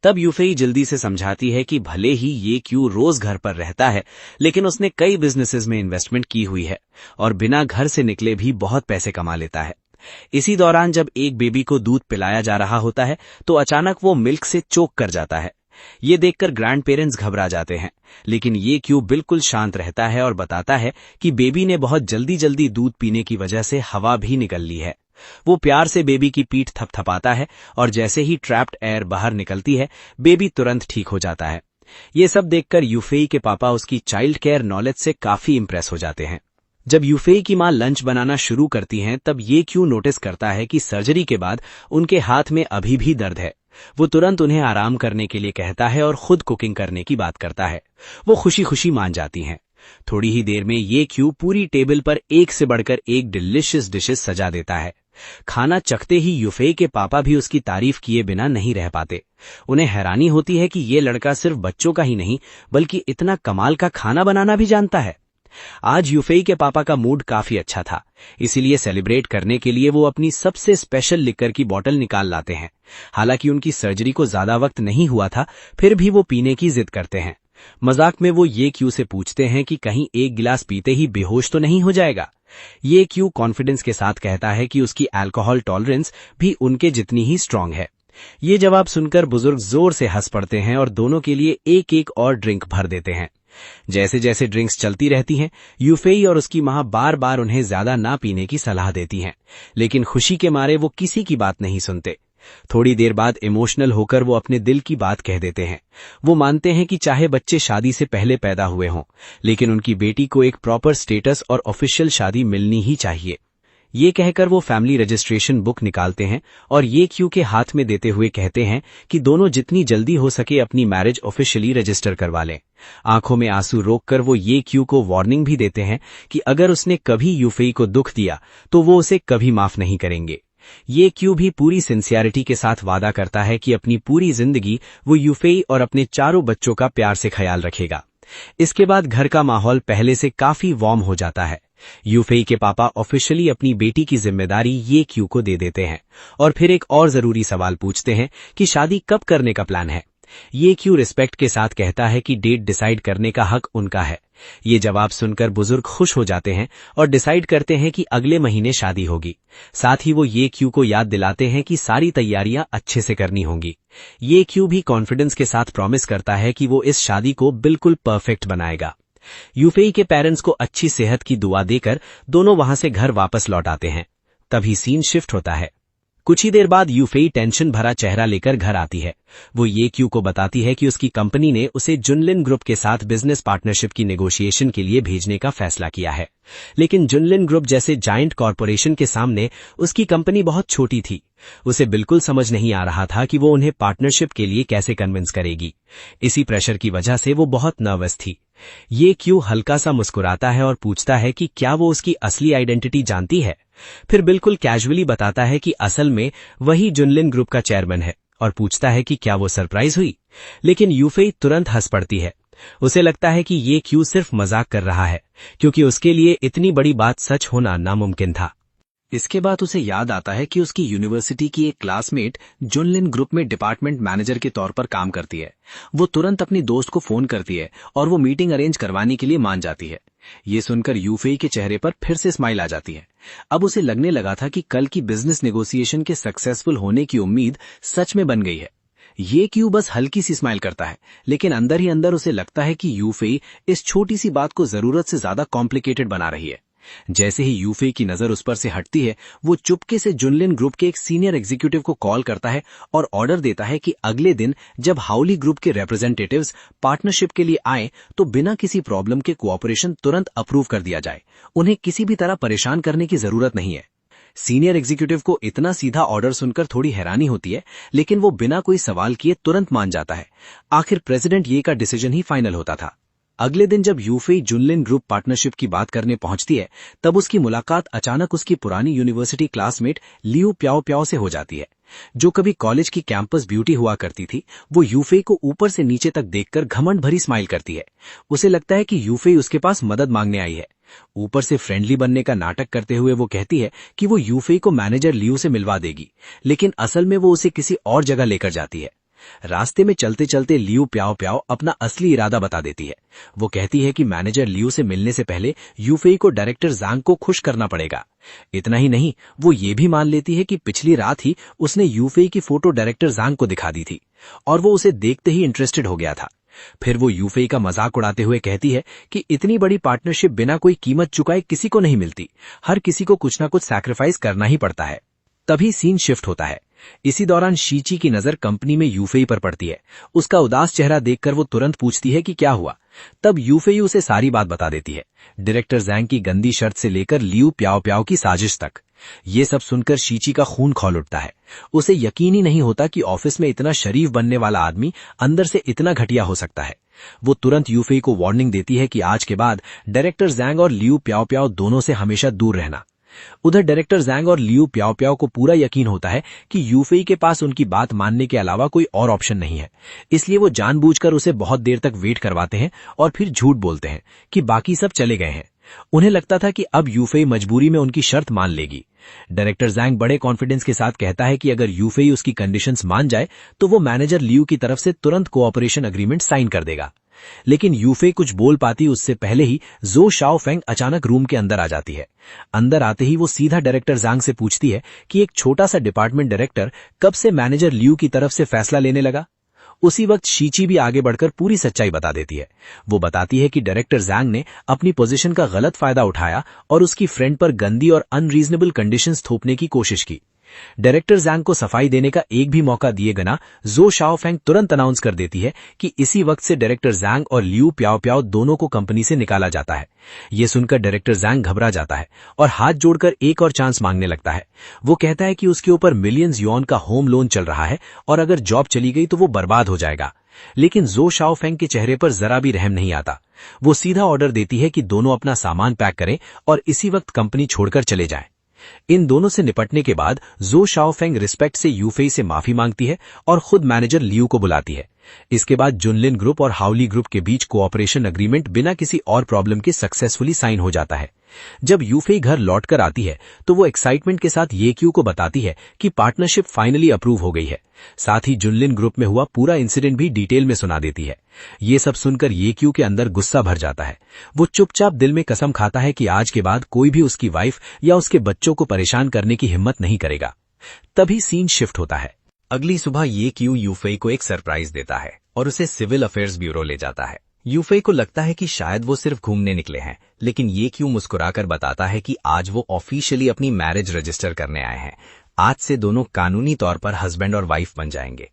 Speaker 1: तब यूफेई जल्दी से समझाती है कि भले ही ये क्यू रोज घर पर रहता है, लेकिन उसने कई बिजनेसेस में इन्वेस्टमेंट की हुई है और बिना घर से निकले भी बहुत पैसे कमा लेता है। इसी दौरान जब एक बेबी को दूध पिलाया जा रहा होता है तो अचानक वो मिल्क से चोक कर जाता है। ये देखकर ग्रैंड पेरेंट्स घबरा जाते हैं, लेकिन ये क्यू बिल्कुल शांत रहता है और बताता है कि बेबी ने बहुत जल्दी जल्दी दूध पीने की वजह से हवा भी निकल ली है। वो प्यार से बेबी की पीठ थपथपाता है और जैसे ही ट्रैप्ड एयर बाहर निकलती है, बेबी तुरंत ठीक हो जाता है।
Speaker 2: ये सब देखकर यूफेई के पापा उसकी चाइल्ड केयर नॉलेज से काफी इंप्रेस हो जाते हैं। जब यूफेई की मां लंच बनाना शुरू करती हैं, तब ये क्यू नोटिस करता है कि सर्जरी के बाद उनके हाथ में अभी भी दर्द है। वो तुरंत उन्हें आराम करने के लिए कहता है और खुद कुकिंग करने की बात करता है। वो खुशी खुशी मान जाती हैं। थोड़ी ही देर में ये क्यू पूरी टेबल पर एक से बढ़कर एक डिलिशियस डिशेस सजा देता है। खाना चखते ही यूफेई के पापा भी उसकी तारीफ किए बिना नहीं रह पाते। उन्हें हैरानी होती है कि ये लड़का सिर्फ बच्चों का ही नहीं बल्कि इतना कमाल का खाना बनाना भी जानता है। आज यूफेई के पापा का मूड काफी अच्छा था, इसीलिए सेलिब्रेट करने के लिए वो अपनी सबसे स्पेशल लिकर की बोतल निकाल लाते हैं। हालांकि उनकी सर्जरी को ज्यादा वक्त नहीं हुआ था, फिर भी वो पीने की जिद करते हैं। मजाक में वो ये क्यू से पूछते हैं कि कहीं एक गिलास पीते ही बेहोश तो नहीं हो जाएगा। ये क्यू कॉन्फिडेंस के साथ कहता है कि उसकी अल्कोहल टॉलरेंस भी उनके जितनी ही स्ट्रांग है। ये जवाब सुनकर बुजुर्ग जोर से हंस पड़ते हैं और दोनों के लिए एक एक और ड्रिंक भर देते हैं। जैसे जैसे ड्रिंक्स चलती रहती हैं, यूफेई और उसकी मां बार बार उन्हें ज्यादा ना पीने की सलाह देती हैं, लेकिन खुशी के मारे वो किसी की बात नहीं सुनते। थोड़ी देर बाद इमोशनल होकर वो अपने दिल की बात कह देते हैं। वो मानते हैं कि चाहे बच्चे शादी से पहले पैदा हुए हों, लेकिन उनकी बेटी को एक प्रॉपर स्टेटस और ऑफिशियल शादी मिलनी ही चाहिए। ये कहकर वो फैमिली रजिस्ट्रेशन बुक निकालते हैं और ये क्यू के हाथ में देते हुए कहते हैं कि दोनों जितनी जल्दी हो सके अपनी मैरिज ऑफिशियली रजिस्टर करवा लें। आंखों में आंसू रोककर वो ये क्यू को वार्निंग भी देते हैं कि अगर उसने कभी यूफेई को दुख दिया तो वो उसे कभी माफ नहीं करेंगे। ये क्यू भी पूरी सिंसियरिटी के साथ वादा करता है कि अपनी पूरी जिंदगी वो यूफेई और अपने चारों बच्चों का प्यार से ख्याल रखेगा। इसके बाद घर का माहौल पहले से काफी वार्म हो जाता है। यूफेई के पापा ऑफिशियली अपनी बेटी की जिम्मेदारी ये क्यू को दे देते हैं और फिर एक और जरूरी सवाल पूछते हैं कि शादी कब करने का प्लान है। ये क्यू रिस्पेक्ट के साथ कहता है कि डेट डिसाइड करने का हक उनका है। ये जवाब सुनकर बुजुर्ग खुश हो जाते हैं और डिसाइड करते हैं कि अगले महीने शादी होगी। साथ ही वो ये क्यू को याद दिलाते हैं कि सारी तैयारियां अच्छे से करनी होंगी। ये क्यू भी कॉन्फिडेंस के साथ प्रॉमिस करता है कि वो इस शादी को बिल्कुल परफेक्ट बनाएगा। यूफेई के पेरेंट्स को अच्छी सेहत की दुआ देकर दोनों वहां से घर वापस लौट आते हैं। तभी सीन शिफ्ट होता है। कुछ ही देर बाद यूफेई टेंशन भरा चेहरा लेकर घर आती है। वो ये क्यू को बताती है कि उसकी कंपनी ने उसे जुनलिन ग्रुप के साथ बिजनेस पार्टनरशिप की नेगोशिएशन के लिए भेजने का फैसला किया है, लेकिन जुनलिन ग्रुप जैसे जायंट कॉरपोरेशन के सामने उसकी कंपनी बहुत छोटी थी। उसे बिल्कुल समझ नहीं आ रहा था कि वो उन्हें पार्टनरशिप के लिए कैसे कन्विंस करेगी। इसी प्रेशर की वजह से वो बहुत नर्वस थी। ये क्यू हल्का सा मुस्कुराता है और पूछता है कि क्या वो उसकी असली आइडेंटिटी जानती है। फिर बिल्कुल कैजुअली बताता है कि असल में वही जुनलिन ग्रुप का चेयरमैन है और पूछता है कि क्या वो सरप्राइज हुई। लेकिन यूफेई तुरंत हंस पड़ती है। उसे लगता है कि ये क्यू सिर्फ मजाक कर रहा है, क्योंकि उसके लिए इतनी बड़ी बात सच होना नामुमकिन था। इसके बाद उसे याद आता है कि उसकी यूनिवर्सिटी की एक क्लासमेट जुनलिन ग्रुप में डिपार्टमेंट मैनेजर के तौर पर काम करती है। वो तुरंत अपनी दोस्त को फोन करती है और वो मीटिंग अरेंज करवाने के लिए मान जाती है। ये सुनकर यूफेई के चेहरे पर फिर से स्माइल आ जाती है। अब उसे लगने लगा था कि कल की बिजनेस नेगोशिएशन के सक्सेसफुल होने की उम्मीद सच में बन गई है। ये क्यू बस हल्की सी स्माइल करता है, लेकिन अंदर ही अंदर उसे लगता है कि यूफेई इस छोटी सी बात को जरूरत से ज्यादा कॉम्प्लिकेटेड बना रही है। जैसे ही यूफेई की नजर उस पर से हटती है, वो चुपके से जुनलिन ग्रुप के एक सीनियर एग्जीक्यूटिव को कॉल करता है और ऑर्डर देता है कि अगले दिन जब हाउली ग्रुप के रिप्रेजेंटेटिव्स पार्टनरशिप के लिए आए तो बिना किसी प्रॉब्लम के कोऑपरेशन तुरंत अप्रूव कर दिया जाए। उन्हें किसी भी तरह परेशान करने की जरूरत नहीं है। सीनियर एग्जीक्यूटिव को इतना सीधा ऑर्डर सुनकर थोड़ी हैरानी होती है, लेकिन वो बिना कोई सवाल किए तुरंत मान जाता है। आखिर प्रेसिडेंट ये का डिसीजन ही फाइनल होता था। अगले दिन जब यूफेई जुनलिन ग्रुप पार्टनरशिप की बात करने पहुंचती है, तब उसकी मुलाकात अचानक उसकी पुरानी यूनिवर्सिटी क्लासमेट लियू प्याओ प्याओ से हो जाती है। जो कभी कॉलेज की कैंपस ब्यूटी हुआ करती थी, वो यूफेई को ऊपर से नीचे तक देखकर घमंड भरी स्माइल करती है। उसे लगता है कि यूफेई उसके पास मदद मांगने आई है। ऊपर से फ्रेंडली बनने का नाटक करते हुए वो कहती है कि वो यूफेई को मैनेजर लियू से मिलवा देगी, लेकिन असल में वो उसे किसी और जगह लेकर जाती है। रास्ते में चलते चलते लियू प्याओ प्याओ अपना असली इरादा बता देती है। वो कहती है कि मैनेजर लियू से मिलने से पहले यूफेई को डायरेक्टर जांग को खुश करना पड़ेगा। इतना ही नहीं, वो ये भी मान लेती है कि पिछली रात ही उसने यूफेई की फोटो डायरेक्टर जांग को दिखा दी थी और वो उसे देखते ही इंटरेस्टेड हो गया था। फिर वो यूफेई का मजाक उड़ाते हुए कहती है कि इतनी बड़ी पार्टनरशिप बिना कोई कीमत चुकाए किसी को नहीं मिलती। हर किसी को कुछ ना कुछ सैक्रिफाइस करना ही पड़ता है।
Speaker 3: तभी सीन शिफ्ट होता है। इसी दौरान शीची की नजर कंपनी में यूफेई पर पड़ती है। उसका उदास चेहरा देखकर वो तुरंत पूछती है कि क्या हुआ। तब यूफेई उसे सारी बात बता देती है, डायरेक्टर जैंग की गंदी शर्त से लेकर लियू प्याओ प्याओ की साजिश तक। ये सब सुनकर शीची का खून खौल उठता है। उसे यकीन ही नहीं होता कि ऑफिस में इतना शरीफ बनने वाला आदमी अंदर से इतना घटिया हो सकता है। वो तुरंत यूफेई को वार्निंग देती है कि आज के बाद डायरेक्टर जैंग और लियू प्याओ प्याओ दोनों से हमेशा दूर रहना। उधर डायरेक्टर जैंग और लियू प्याओ प्याओ को पूरा यकीन होता है कि यूफेई के पास उनकी बात मानने के अलावा कोई और ऑप्शन नहीं है, इसलिए वो जानबूझकर उसे बहुत देर तक वेट करवाते हैं और फिर झूठ बोलते हैं कि बाकी सब चले गए हैं। उन्हें लगता था कि अब यूफेई मजबूरी में उनकी शर्त मान लेगी। डायरेक्टर जैंग बड़े कॉन्फिडेंस के साथ कहता है कि अगर यूफेई उसकी कंडीशंस मान जाए तो वो मैनेजर लियू की तरफ से तुरंत कोऑपरेशन एग्रीमेंट साइन कर देगा। लेकिन यूफेई कुछ बोल पाती उससे पहले ही जो शाओफेंग अचानक रूम के अंदर आ जाती है। अंदर आते ही वो सीधा डायरेक्टर जैंग से पूछती है कि एक छोटा सा डिपार्टमेंट डायरेक्टर कब से मैनेजर लियू की तरफ से फैसला लेने लगा। उसी वक्त शीची भी आगे बढ़कर पूरी सच्चाई बता देती है। वो बताती है कि डायरेक्टर जैंग ने अपनी पोजीशन का गलत फायदा उठाया और उसकी फ्रेंड पर गंदी और अनरीजनेबल कंडीशंस थोपने की कोशिश की। डायरेक्टर जैंग को सफाई देने का एक भी मौका दिए बिना जो शाओफेंग तुरंत अनाउंस कर देती है कि इसी वक्त से डायरेक्टर जैंग और लियू प्याओ प्याओ दोनों को कंपनी से निकाला जाता है। यह सुनकर डायरेक्टर जैंग घबरा जाता है और हाथ जोड़कर एक और चांस मांगने लगता है। वो कहता है कि उसके ऊपर मिलियंस युआन का होम लोन चल रहा है और अगर जॉब चली गई तो वो बर्बाद हो जाएगा। लेकिन जो शाओफेंग के चेहरे पर जरा भी रहम नहीं आता। वो सीधा ऑर्डर देती है कि दोनों अपना सामान पैक करें और इसी वक्त कंपनी छोड़कर चले जाएं। इन दोनों से निपटने के बाद जो शाओफेंग रिस्पेक्ट से यूफेई से माफी मांगती है और खुद मैनेजर लियू को बुलाती है। इसके बाद जुनलिन ग्रुप और हाउली ग्रुप के बीच कोऑपरेशन एग्रीमेंट बिना किसी और प्रॉब्लम के सक्सेसफुली साइन हो जाता है। जब यूफेई घर लौटकर आती है तो वो एक्साइटमेंट के साथ येक्यू को बताती है कि पार्टनरशिप फाइनली अप्रूव हो गई है। साथ ही जुनलिन ग्रुप में हुआ पूरा इंसिडेंट भी डिटेल में सुना देती है। ये सब सुनकर येक्यू के अंदर गुस्सा भर जाता है। वो चुपचाप दिल में कसम खाता है कि आज के बाद कोई भी उसकी वाइफ या उसके बच्चों को परेशान करने की हिम्मत नहीं करेगा। तभी सीन शिफ्ट होता है।
Speaker 1: अगली सुबह येक्यू यूफेई को एक सरप्राइज देता है और उसे सिविल अफेयर्स ब्यूरो ले जाता है। यूफेई को लगता है कि शायद वो सिर्फ घूमने निकले हैं, लेकिन येक्यू मुस्कुराकर बताता है कि आज वो ऑफिशियली अपनी मैरिज रजिस्टर करने आए हैं। आज से दोनों कानूनी तौर पर हस्बैंड और वाइफ बन जाएंगे।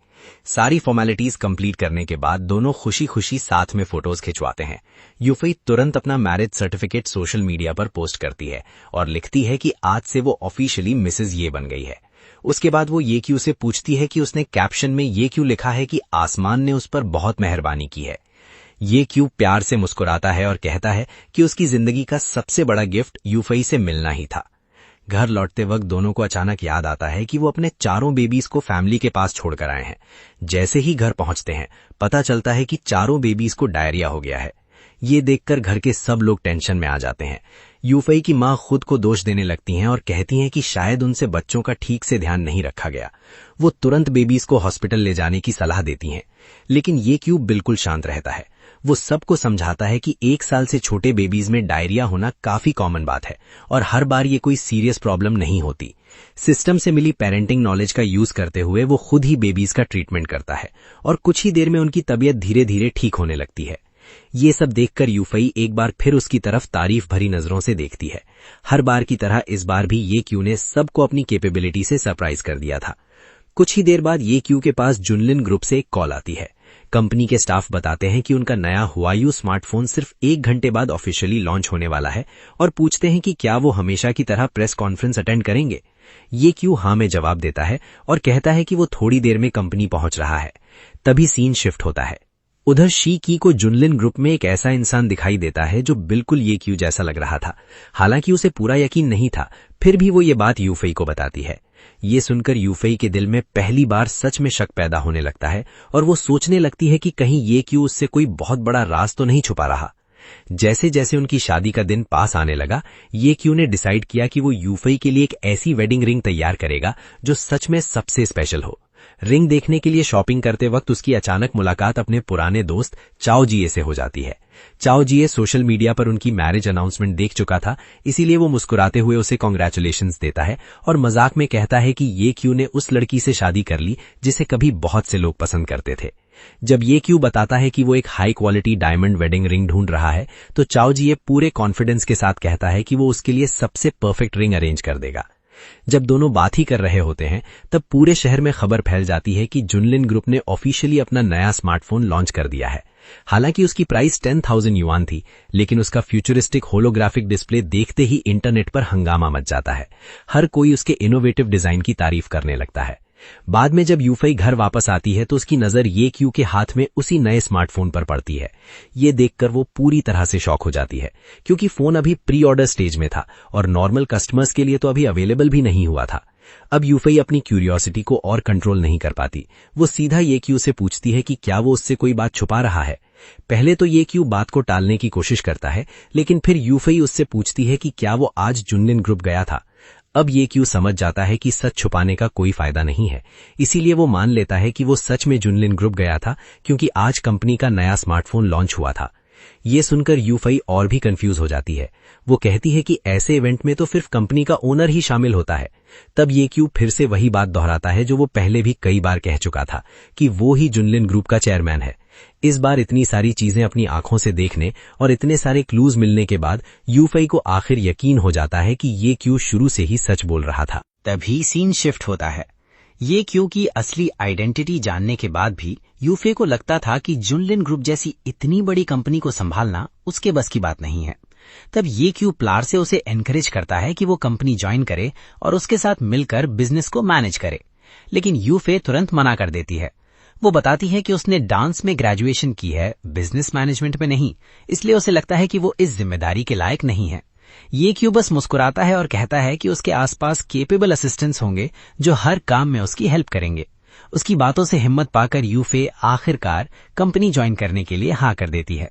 Speaker 1: सारी फॉर्मेलिटीज कंप्लीट करने के बाद दोनों खुशी खुशी साथ में फोटोज खिंचवाते हैं। यूफेई तुरंत अपना मैरिज सर्टिफिकेट सोशल मीडिया पर पोस्ट करती है और लिखती है कि आज से वो ऑफिशियली मिसेज ये बन गई है। उसके बाद वो येक्यू से पूछती है कि उसने कैप्शन में ये क्यों लिखा है कि आसमान ने उस पर बहुत मेहरबानी की है। येक्यू प्यार से मुस्कुराता है और कहता है कि उसकी जिंदगी का सबसे बड़ा गिफ्ट यूफेई से मिलना ही था। घर लौटते वक्त दोनों को अचानक याद आता है कि वो अपने चारों बेबीज को फैमिली के पास छोड़कर आए हैं। जैसे ही घर पहुंचते हैं पता चलता है कि चारों बेबीज को डायरिया हो गया है। ये देखकर घर के सब लोग टेंशन में आ जाते हैं। यूफेई की मां खुद को दोष देने लगती हैं और कहती हैं कि शायद उनसे बच्चों का ठीक से ध्यान नहीं रखा गया। वो तुरंत बेबीज को हॉस्पिटल ले जाने की सलाह देती हैं, लेकिन येक्यू बिल्कुल शांत रहता है। वो सबको समझाता है कि 1 साल से छोटे बेबीज में डायरिया होना काफी कॉमन बात है और हर बार ये कोई सीरियस प्रॉब्लम नहीं होती। सिस्टम से मिली पेरेंटिंग नॉलेज का यूज करते हुए वो खुद ही बेबीज का ट्रीटमेंट करता है और कुछ ही देर में उनकी तबीयत धीरे धीरे ठीक होने लगती है। ये सब देखकर यूफेई एक बार फिर उसकी तरफ तारीफ भरी नजरों से देखती है। हर बार की तरह इस बार भी येक्यू ने सबको अपनी कैपेबिलिटी से सरप्राइज कर दिया था। कुछ ही देर बाद येक्यू के पास जुनलिन ग्रुप से एक कॉल आती है। कंपनी के स्टाफ बताते हैं कि उनका नया हुआयू स्मार्टफोन सिर्फ 1 घंटे बाद ऑफिशियली लॉन्च होने वाला है और पूछते हैं कि क्या वो हमेशा की तरह प्रेस कॉन्फ्रेंस अटेंड करेंगे। येक्यू हाँ में जवाब देता है और कहता है कि वो थोड़ी देर में कंपनी पहुंच रहा है। तभी सीन शिफ्ट होता है। उधर शी की को जुनलिन ग्रुप में एक ऐसा इंसान दिखाई देता है जो बिल्कुल येक्यू जैसा लग रहा था। हालांकि उसे पूरा यकीन नहीं था, फिर भी वो ये बात यूफेई को बताती है। ये सुनकर यूफेई के दिल में पहली बार सच में शक पैदा होने लगता है और वो सोचने लगती है कि कहीं येक्यू उससे कोई बहुत बड़ा राज तो नहीं छुपा रहा। जैसे जैसे उनकी शादी का दिन पास आने लगा, येक्यू ने डिसाइड किया कि वो यूफेई के लिए एक ऐसी वेडिंग रिंग तैयार करेगा जो सच में सबसे स्पेशल हो। रिंग देखने के लिए शॉपिंग करते वक्त उसकी अचानक मुलाकात अपने पुराने दोस्त चाओ जिए से हो जाती है। चाओ जिए सोशल मीडिया पर उनकी मैरिज अनाउंसमेंट देख चुका था, इसीलिए वो मुस्कुराते हुए उसे कॉन्ग्रेचुलेशंस देता है और मजाक में कहता है कि येक्यू ने उस लड़की से शादी कर ली जिसे कभी बहुत से लोग पसंद करते थे। जब येक्यू बताता है कि वो एक high quality diamond wedding ring ढूंढ रहा है तो चाओ जिए पूरे कॉन्फिडेंस के साथ कहता है कि वो उसके लिए सबसे परफेक्ट रिंग अरेंज कर देगा।
Speaker 3: जब दोनों बात ही कर रहे होते हैं तब पूरे शहर में खबर फैल जाती है कि जुनलिन ग्रुप ने ऑफिशियली अपना नया स्मार्टफोन लॉन्च कर दिया है। हालांकि उसकी प्राइस 10,000 युआन थी, लेकिन उसका फ्यूचरिस्टिक होलोग्राफिक डिस्प्ले देखते ही इंटरनेट पर हंगामा मच जाता है। हर कोई उसके इनोवेटिव डिजाइन की तारीफ करने लगता है। बाद में जब यूफेई घर वापस आती है तो उसकी नजर ये क्यू के हाथ में उसी नए स्मार्टफोन पर पड़ती है। ये देखकर वो पूरी तरह से शॉक हो जाती है, क्योंकि फोन अभी प्री ऑर्डर स्टेज में था और नॉर्मल कस्टमर्स के लिए तो अभी अवेलेबल भी नहीं हुआ था। अब यूफेई अपनी क्यूरियोसिटी को और कंट्रोल नहीं कर पाती। वो सीधा ये क्यू से पूछती है कि क्या वो उससे कोई बात छुपा रहा है। पहले तो ये क्यू बात को टालने की कोशिश करता है, लेकिन फिर यूफेई उससे पूछती है कि क्या वो आज जुनलिन ग्रुप गया था। अब ये क्यू समझ जाता है कि सच छुपाने का कोई फायदा नहीं है, इसीलिए वो मान लेता है कि वो सच में जुनलिन ग्रुप गया था, क्योंकि आज कंपनी का नया स्मार्टफोन लॉन्च हुआ था। ये सुनकर यूफेई और भी कंफ्यूज हो जाती है। वो कहती है कि ऐसे इवेंट में तो सिर्फ कंपनी का ओनर ही शामिल होता है। तब ये क्यू फिर से वही बात दोहराता है जो वो पहले भी कई बार कह चुका था, कि वो ही जुनलिन ग्रुप का चेयरमैन है। इस बार इतनी सारी चीजें अपनी आंखों से देखने और इतने सारे क्लूज मिलने के बाद यूफेई को आखिर यकीन हो जाता है कि ये क्यू शुरू से ही सच बोल रहा था।
Speaker 2: तभी सीन शिफ्ट होता है। ये क्यू की असली आइडेंटिटी जानने के बाद भी यूफे को लगता था कि जुनलिन ग्रुप जैसी इतनी बड़ी कंपनी को संभालना उसके बस की बात नहीं है। तब ये क्यू प्लार से उसे एनकरेज करता है कि वो कंपनी ज्वाइन करे और उसके साथ मिलकर बिजनेस को मैनेज करे, लेकिन यूफे तुरंत मना कर देती है। वो बताती है कि उसने डांस में ग्रेजुएशन की है, बिजनेस मैनेजमेंट में नहीं, इसलिए उसे लगता है कि वो इस जिम्मेदारी के लायक नहीं है। ये क्यू बस मुस्कुराता है और कहता है कि उसके आसपास केपेबल असिस्टेंट्स होंगे जो हर काम में उसकी हेल्प करेंगे। उसकी बातों से हिम्मत पाकर यूफे आखिरकार कंपनी ज्वाइन करने के लिए हाँ कर देती है।